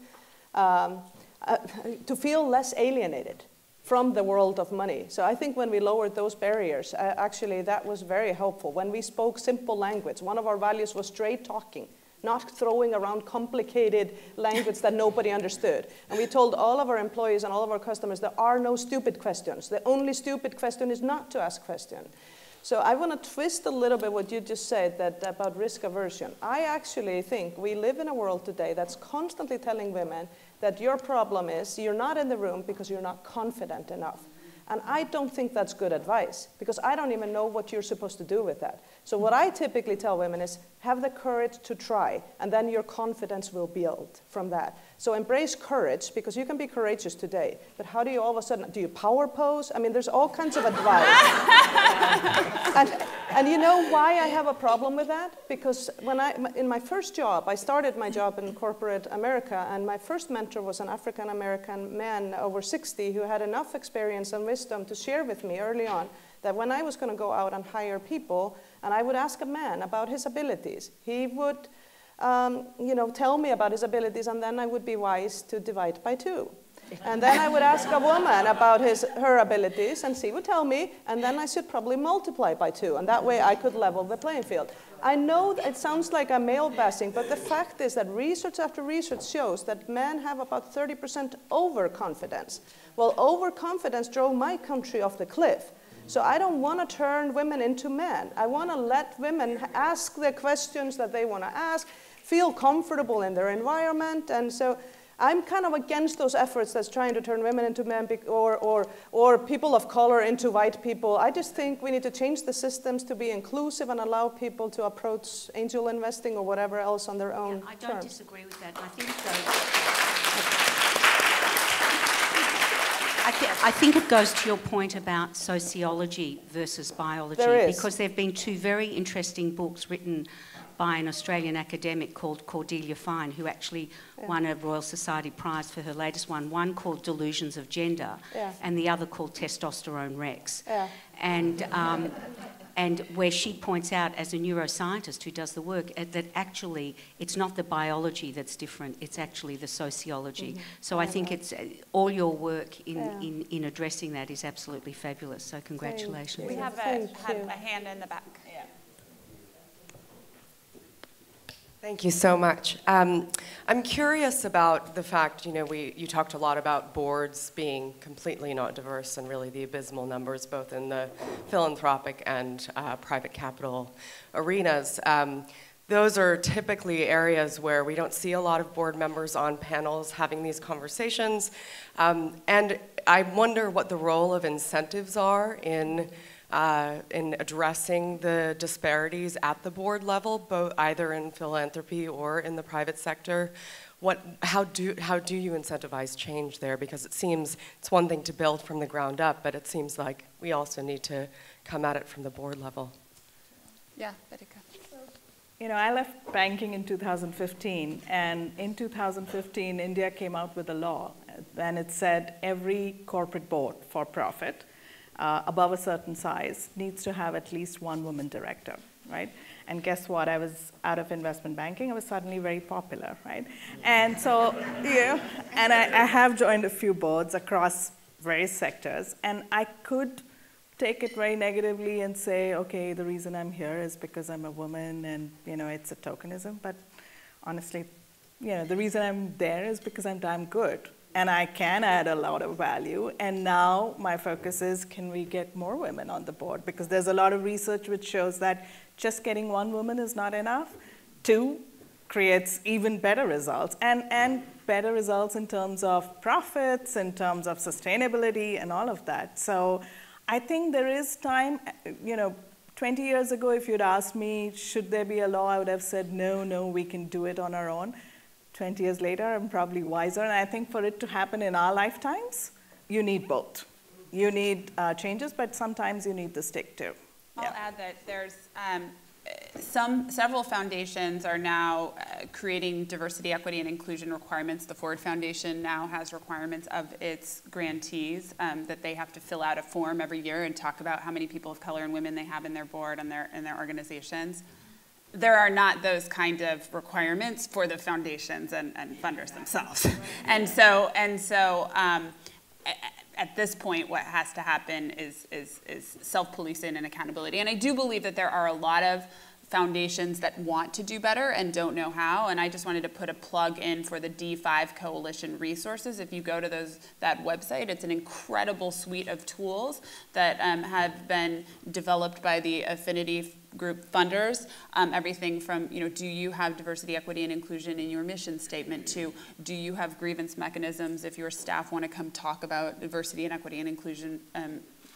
to feel less alienated from the world of money. So I think when we lowered those barriers, actually that was very helpful. When we spoke simple language, one of our values was straight talking, not throwing around complicated language that nobody understood. And we told all of our employees and all of our customers there are no stupid questions. The only stupid question is not to ask questions. So I want to twist a little bit what you just said about risk aversion. I actually think we live in a world today that's constantly telling women that your problem is you're not in the room because you're not confident enough. And I don't think that's good advice, because I don't even know what you're supposed to do with that. So what I typically tell women is have the courage to try, and then your confidence will build from that. So embrace courage, because you can be courageous today, but how do you all of a sudden, do you power pose? I mean, there's all kinds of advice. and you know why I have a problem with that? Because in my first job, I started my job in corporate America, and my first mentor was an African-American man over 60 who had enough experience and wisdom to share with me early on that when I was going to go out and hire people, and I would ask a man about his abilities, he would tell me about his abilities, and then I would be wise to divide by 2. And then I would ask a woman about her abilities, and she would tell me, and then I should probably multiply by 2, and that way I could level the playing field. I know that it sounds like a male bashing, but the fact is that research after research shows that men have about 30% overconfidence. Well, overconfidence drove my country off the cliff. So I don't want to turn women into men. I want to let women ask the questions that they want to ask, feel comfortable in their environment, and so I'm kind of against those efforts that's trying to turn women into men or people of color into white people. I just think we need to change the systems to be inclusive and allow people to approach angel investing or whatever else on their own terms. I don't disagree with that. I think it goes to your point about sociology versus biology. There is. Because there have been 2 very interesting books written by an Australian academic called Cordelia Fine, who actually won a Royal Society Prize for her latest one called Delusions of Gender, and the other called Testosterone Rex. And where she points out, as a neuroscientist who does the work, that actually it's not the biology that's different, it's actually the sociology. So I think it's all your work in addressing that is absolutely fabulous, so congratulations. We have a hand in the back. Thank you so much. I'm curious about the fact, you talked a lot about boards being completely not diverse, and really the abysmal numbers both in the philanthropic and private capital arenas. Those are typically areas where we don't see a lot of board members on panels having these conversations. And I wonder what the role of incentives are in addressing the disparities at the board level, both either in philanthropy or in the private sector. How do you incentivize change there? Because it seems it's one thing to build from the ground up, but it seems like we also need to come at it from the board level. Yeah, Vedika. I left banking in 2015, and in 2015, India came out with a law, and it said every corporate board for profit above a certain size needs to have at least 1 woman director, right? And guess what? I was out of investment banking. I was suddenly very popular, right? And so, and I have joined a few boards across various sectors, and I could take it very negatively and say, okay, the reason I'm here is because I'm a woman, and it's a tokenism. But honestly, the reason I'm there is because I'm damn good. And I can add a lot of value. And now my focus is, can we get more women on the board? Because there's a lot of research which shows that just getting 1 woman is not enough. 2 creates even better results, and better results in terms of profits, in terms of sustainability, and all of that. So I think there is time. 20 years ago, if you'd asked me, should there be a law, I would have said, no, we can do it on our own. 20 years later, I'm probably wiser, and I think for it to happen in our lifetimes, you need both. You need changes, but sometimes you need the stick too. I'll add that there's, several foundations are now creating diversity, equity, and inclusion requirements. The Ford Foundation now has requirements of its grantees that they have to fill out a form every year and talk about how many people of color and women they have in their board and their organizations. There are not those kind of requirements for the foundations and funders themselves. And so at this point, what has to happen is self-policing and accountability. And I do believe that there are a lot of foundations that want to do better and don't know how. And I just wanted to put a plug in for the D5 Coalition resources. If you go to that website, it's an incredible suite of tools that have been developed by the affinity group funders. Everything from, do you have diversity, equity, and inclusion in your mission statement, to do you have grievance mechanisms if your staff want to come talk about diversity and equity and inclusion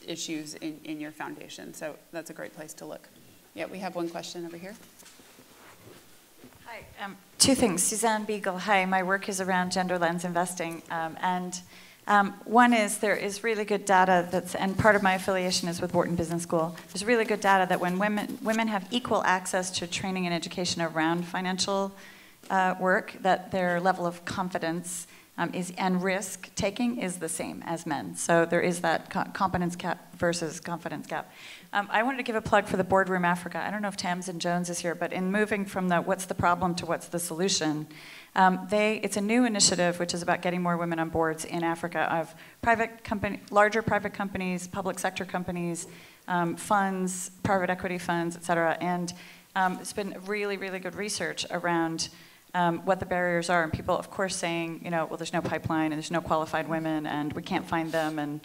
issues in your foundation. So that's a great place to look. Yeah, we have one question over here. Hi, two things. Suzanne Beagle, hi. My work is around gender lens investing. One is there is really good data and part of my affiliation is with Wharton Business School. There's really good data that when women have equal access to training and education around financial work, that their level of confidence and risk taking is the same as men. So there is that competence gap versus confidence gap. I wanted to give a plug for the Boardroom Africa. I don't know if Tamsin Jones is here, but in moving from the what's the problem to what's the solution, it's a new initiative which is about getting more women on boards in Africa of larger private companies, public sector companies, funds, private equity funds, et cetera. And it's been really, really good research around what the barriers are, and people, of course, saying, well, there's no pipeline, and there's no qualified women, and we can't find them, and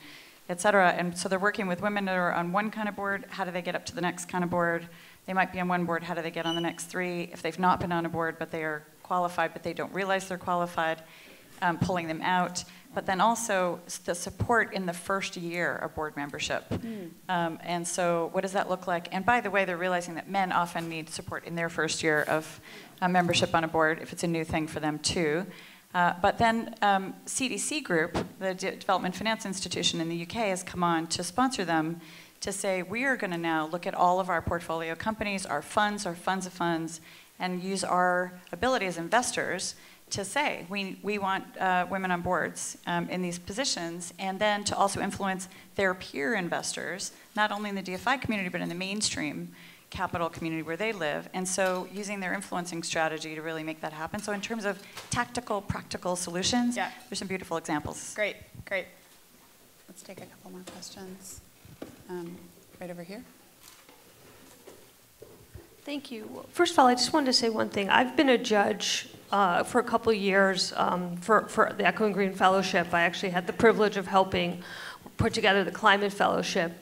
et cetera. And so they're working with women that are on one kind of board. How do they get up to the next kind of board? They might be on one board. How do they get on the next three? If they've not been on a board, but they are qualified, but they don't realize they're qualified, pulling them out. But then also the support in the first year of board membership. And so what does that look like? And by the way, they're realizing that men often need support in their first year of membership on a board, if it's a new thing for them too. But then CDC Group, the Development Finance Institution in the UK, has come on to sponsor them to say, we are going to now look at all of our portfolio companies, our funds of funds, and use our ability as investors to say, we want women on boards in these positions, and then to also influence their peer investors, not only in the DFI community, but in the mainstream capital community where they live. And so using their influencing strategy to really make that happen. So in terms of tactical, practical solutions, there's some beautiful examples. Great. Let's take a couple more questions. Right over here. Thank you. First of all, I just wanted to say one thing. I've been a judge for a couple of years for the Echoing Green Fellowship. I actually had the privilege of helping put together the Climate Fellowship.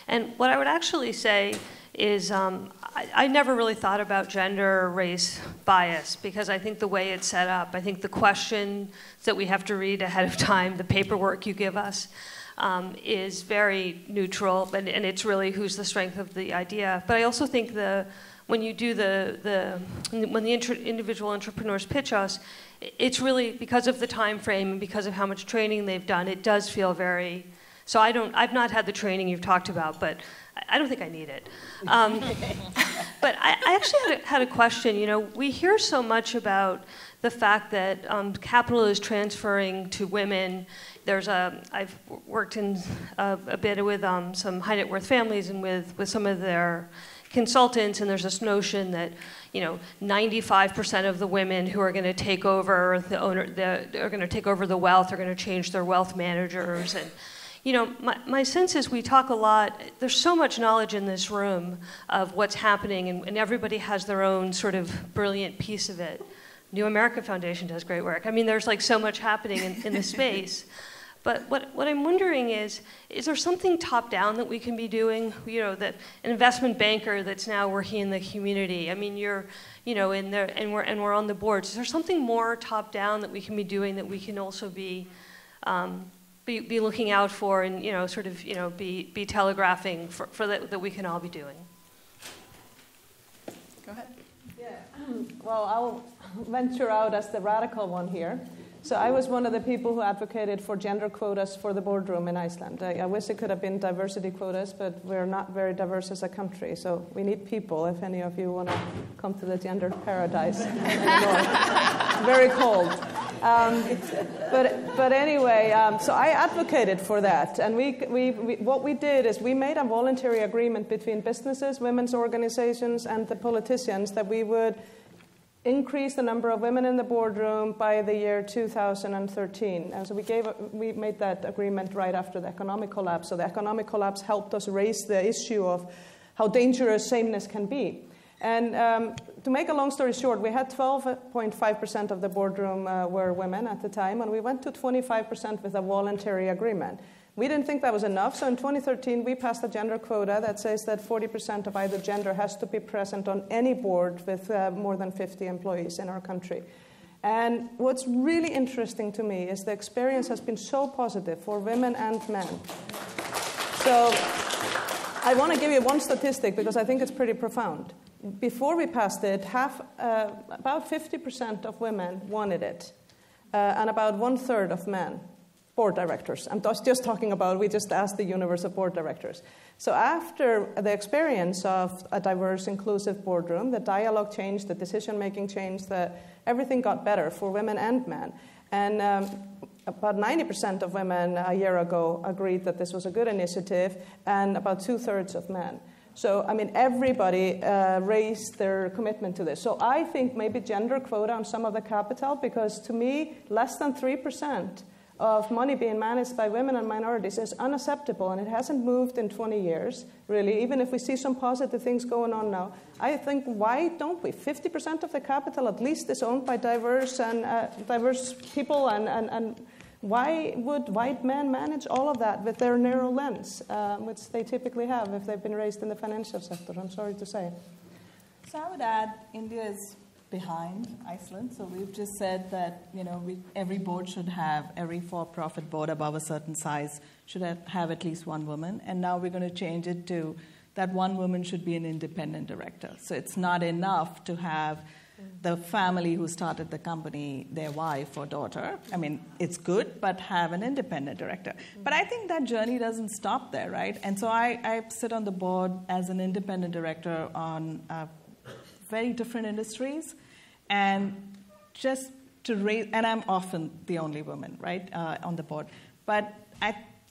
And what I would actually say is I never really thought about gender or race bias, because I think the way it's set up, I think the questions that we have to read ahead of time, the paperwork you give us, is very neutral, and it's really who's the strength of the idea. But I also think when you do when the individual entrepreneurs pitch us, it's really because of the time frame and because of how much training they've done. It does feel very. So I've not had the training you've talked about, but I don't think I need it. But I actually had a question. We hear so much about the fact that capital is transferring to women. I've worked in a bit with some high net worth families and with some of their consultants, and there's this notion that 95% of the women who are going to take over are going to take over the wealth, are going to change their wealth managers. And my sense is we talk a lot, there's so much knowledge in this room of what's happening, and everybody has their own sort of brilliant piece of it. New America Foundation does great work. I mean, there's like so much happening in the space. But what I'm wondering is there something top-down that we can be doing? That an investment banker that's now working in the community. I mean, in there, and we're on the boards. Is there something more top-down that we can be doing that we can also be looking out for, and be telegraphing for that we can all be doing? Go ahead. Yeah. Well, I'll venture out as the radical one here. So I was one of the people who advocated for gender quotas for the boardroom in Iceland. I wish it could have been diversity quotas, but we're not very diverse as a country. So we need people, if any of you want to come to the gender paradise in the north. Very cold. But anyway, so I advocated for that. And what we did is we made a voluntary agreement between businesses, women's organizations, and the politicians that we would increase the number of women in the boardroom by the year 2013. And so we made that agreement right after the economic collapse. So the economic collapse helped us raise the issue of how dangerous sameness can be. And to make a long story short, we had 12.5% of the boardroom were women at the time, and we went to 25% with a voluntary agreement. We didn't think that was enough, so in 2013 we passed a gender quota that says that 40% of either gender has to be present on any board with more than 50 employees in our country. And what's really interesting to me is the experience has been so positive for women and men. So I want to give you one statistic because I think it's pretty profound. Before we passed it, about 50% of women wanted it, and about 1/3 of men. Board directors. I'm just talking about, we just asked the universe of board directors. So after the experience of a diverse, inclusive boardroom, the dialogue changed, the decision-making changed, everything got better for women and men. And about 90% of women a year ago agreed that this was a good initiative, and about 2/3 of men. So, I mean, everybody raised their commitment to this. So I think maybe gender quota on some of the capital, because to me, less than 3% of money being managed by women and minorities is unacceptable, and it hasn't moved in 20 years, really, even if we see some positive things going on now. I think, why don't we? 50% of the capital at least is owned by diverse people, and why would white men manage all of that with their narrow lens, which they typically have if they've been raised in the financial sector, I'm sorry to say. So I would add, India is behind Iceland. So we've just said that, every board should have, every for-profit board above a certain size should have at least one woman. And now we're going to change it to that one woman should be an independent director. So it's not enough to have the family who started the company, their wife or daughter. I mean, it's good, but have an independent director. But I think that journey doesn't stop there, right? And so I sit on the board as an independent director on very different industries, and just to raise, and I'm often the only woman, right, on the board. But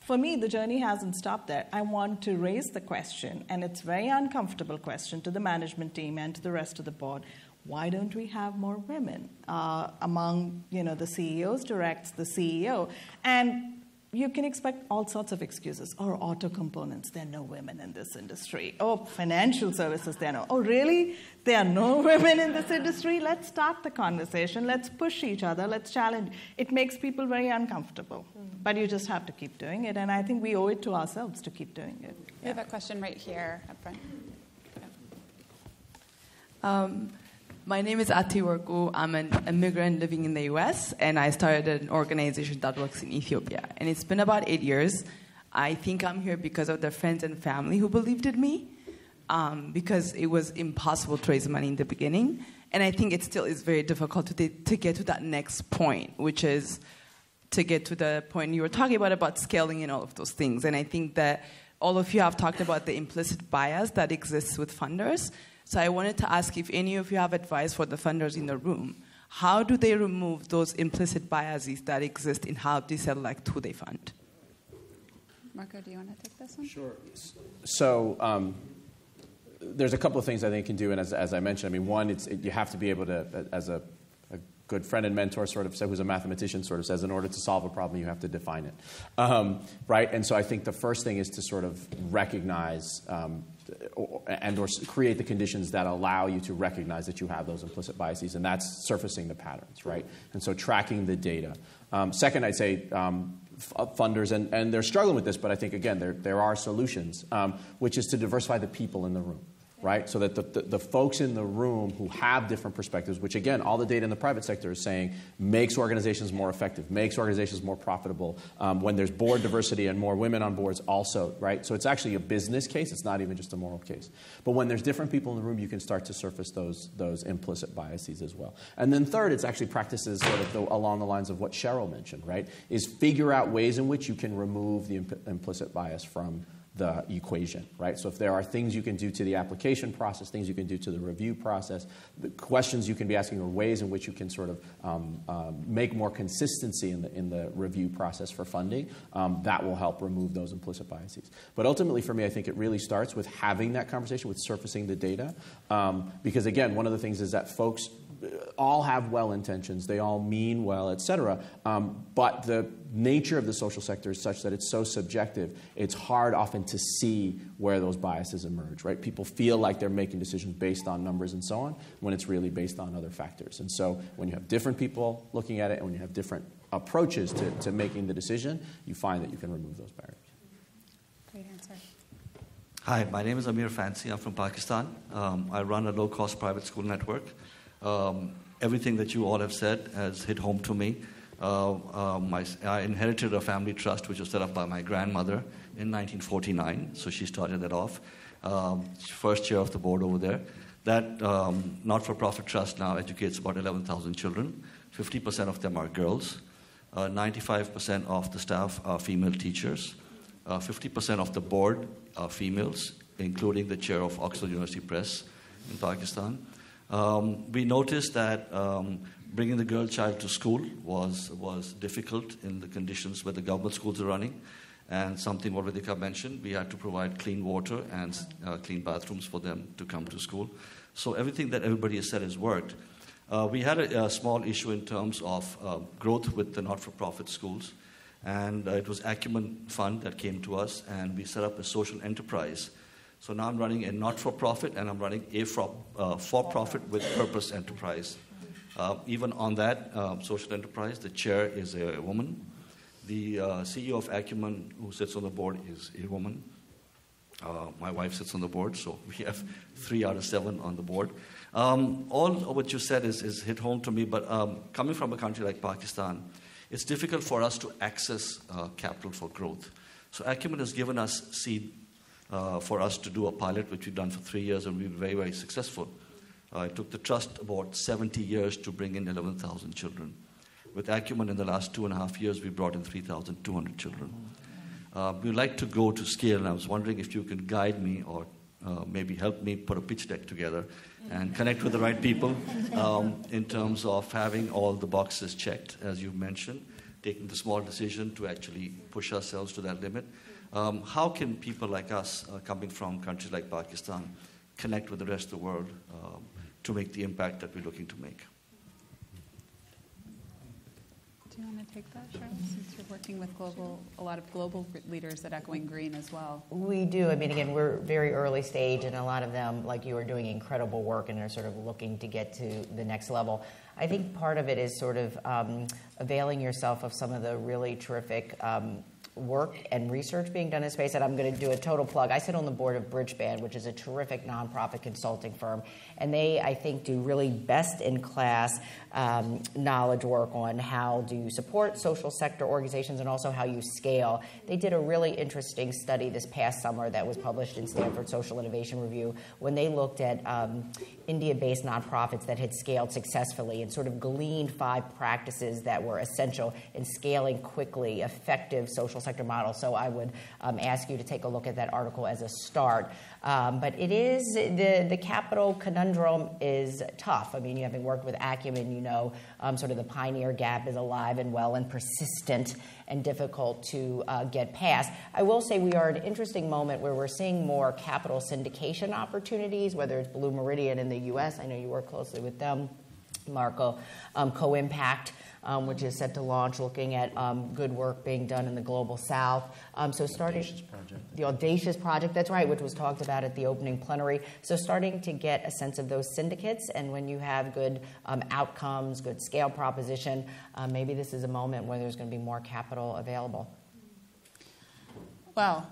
for me, the journey hasn't stopped there. I want to raise the question, and it's a very uncomfortable question to the management team and to the rest of the board. Why don't we have more women among, the CEOs, directs the CEO? And you can expect all sorts of excuses. Or auto components, there are no women in this industry. Oh, financial services, there are no. Oh, really? There are no women in this industry? Let's start the conversation. Let's push each other. Let's challenge. It makes people very uncomfortable. But you just have to keep doing it. And I think we owe it to ourselves to keep doing it. We have a question right here up front. My name is Ati Warku. I'm an immigrant living in the U.S., and I started an organization that works in Ethiopia. And it's been about 8 years. I think I'm here because of the friends and family who believed in me, because it was impossible to raise money in the beginning. And I think it still is very difficult to get to that next point, which is to get to the point you were talking about scaling and all of those things. And I think that all of you have talked about the implicit bias that exists with funders. So I wanted to ask if any of you have advice for the funders in the room. How do they remove those implicit biases that exist in how they select who they fund? Marco, do you want to take this one? Sure. So there's a couple of things I think you can do, and as I mentioned, I mean, one, you have to be able to, as a good friend and mentor sort of said, who's a mathematician sort of says, in order to solve a problem, you have to define it, right? And so I think the first thing is to sort of recognize or create the conditions that allow you to recognize that you have those implicit biases, and that's surfacing the patterns, right? And so tracking the data. Second, I'd say funders, and they're struggling with this, but I think, again, there are solutions, which is to diversify the people in the room. right? So that the folks in the room who have different perspectives, which again, all the data in the private sector is saying makes organizations more effective, makes organizations more profitable. When there's board diversity and more women on boards also, right? So it's actually a business case. It's not even just a moral case. But when there's different people in the room, you can start to surface those implicit biases as well. And then third, it's actually practices sort of along the lines of what Cheryl mentioned, right? Is figure out ways in which you can remove the implicit bias from the equation, right? So if there are things you can do to the application process, things you can do to the review process, the questions you can be asking, or ways in which you can sort of make more consistency in the review process for funding, that will help remove those implicit biases. But ultimately, for me, I think it really starts with having that conversation, with surfacing the data, because again, one of the things is that folks all have well intentions, they all mean well, et cetera, but the nature of the social sector is such that it's so subjective, it's hard often to see where those biases emerge, right? People feel like they're making decisions based on numbers and so on, when it's really based on other factors. And so when you have different people looking at it, and when you have different approaches to making the decision, you find that you can remove those barriers. Great answer. Hi, my name is Amir Fancy. I'm from Pakistan. I run a low-cost private school network. Everything that you all have said has hit home to me. I inherited a family trust which was set up by my grandmother in 1949, so she started that off. First chair of the board over there. That not-for-profit trust now educates about 11,000 children. 50% of them are girls. 95% of the staff are female teachers. 50% of the board are females, including the chair of Oxford University Press in Pakistan. We noticed that bringing the girl child to school was difficult in the conditions where the government schools are running. And something what Vedika mentioned, we had to provide clean water and clean bathrooms for them to come to school. So everything that everybody has said has worked. We had a small issue in terms of growth with the not-for-profit schools. And it was Acumen Fund that came to us, and we set up a social enterprise. So now I'm running a not-for-profit, and I'm running a for-profit with purpose enterprise. Even on that social enterprise, the chair is a woman. The CEO of Acumen, who sits on the board, is a woman. My wife sits on the board, so we have 3 out of 7 on the board. All of what you said is hit home to me, but coming from a country like Pakistan, it's difficult for us to access capital for growth. So Acumen has given us seed for us to do a pilot, which we've done for 3 years, and we've been very, very successful. It took the trust about 70 years to bring in 11,000 children. With Acumen, in the last 2.5 years, we brought in 3,200 children. We'd like to go to scale, and I was wondering if you could guide me or maybe help me put a pitch deck together and connect with the right people in terms of having all the boxes checked, as you mentioned, taking the small decision to actually push ourselves to that limit. How can people like us, coming from countries like Pakistan, connect with the rest of the world to make the impact that we're looking to make? Do you want to take that, Cheryl, since you're working with a lot of global leaders at Echoing Green as well? We do. I mean, again, we're very early stage, and a lot of them, like you, are doing incredible work and are sort of looking to get to the next level. I think part of it is sort of availing yourself of some of the really terrific work and research being done in space, and I'm going to do a total plug. I sit on the board of Bridgeband, which is a terrific nonprofit consulting firm, and they, I think, do really best-in-class knowledge work on how do you support social sector organizations and also how you scale. They did a really interesting study this past summer that was published in Stanford Social Innovation Review when they looked at India-based nonprofits that had scaled successfully and sort of gleaned 5 practices that were essential in scaling quickly effective social sector models. So I would ask you to take a look at that article as a start. But it is, the capital conundrum is tough. I mean, you having worked with Acumen, you know sort of the pioneer gap is alive and well and persistent and difficult to get past. I will say we are at an interesting moment where we're seeing more capital syndication opportunities, whether it's Blue Meridian in the U.S. I know you work closely with them, Marco, Co-Impact, which is set to launch, looking at good work being done in the Global South. So starting the Audacious Project, that's right, which was talked about at the opening plenary. So starting to get a sense of those syndicates, and when you have good outcomes, good scale proposition, maybe this is a moment where there's going to be more capital available. Well,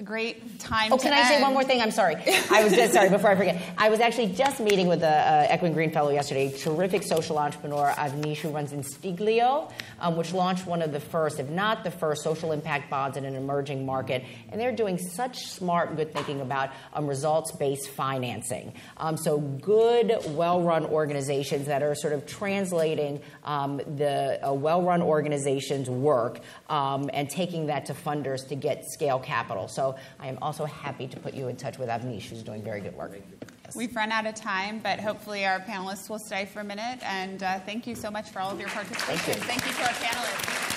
a great time Oh, to can I end. say one more thing? I'm sorry. I was just, sorry, before I forget. I was actually just meeting with the Echoing Green Fellow yesterday, terrific social entrepreneur, Avnish, who runs Instiglio, which launched one of the first, if not the first, social impact bonds in an emerging market. And they're doing such smart and good thinking about results-based financing. So good, well-run organizations that are sort of translating the well-run organization's work and taking that to funders to get scale capital. So I am also happy to put you in touch with Avnish, who's doing very good work. Yes. We've run out of time, but hopefully our panelists will stay for a minute. And thank you so much for all of your participation. Thank you. Thank you to our panelists.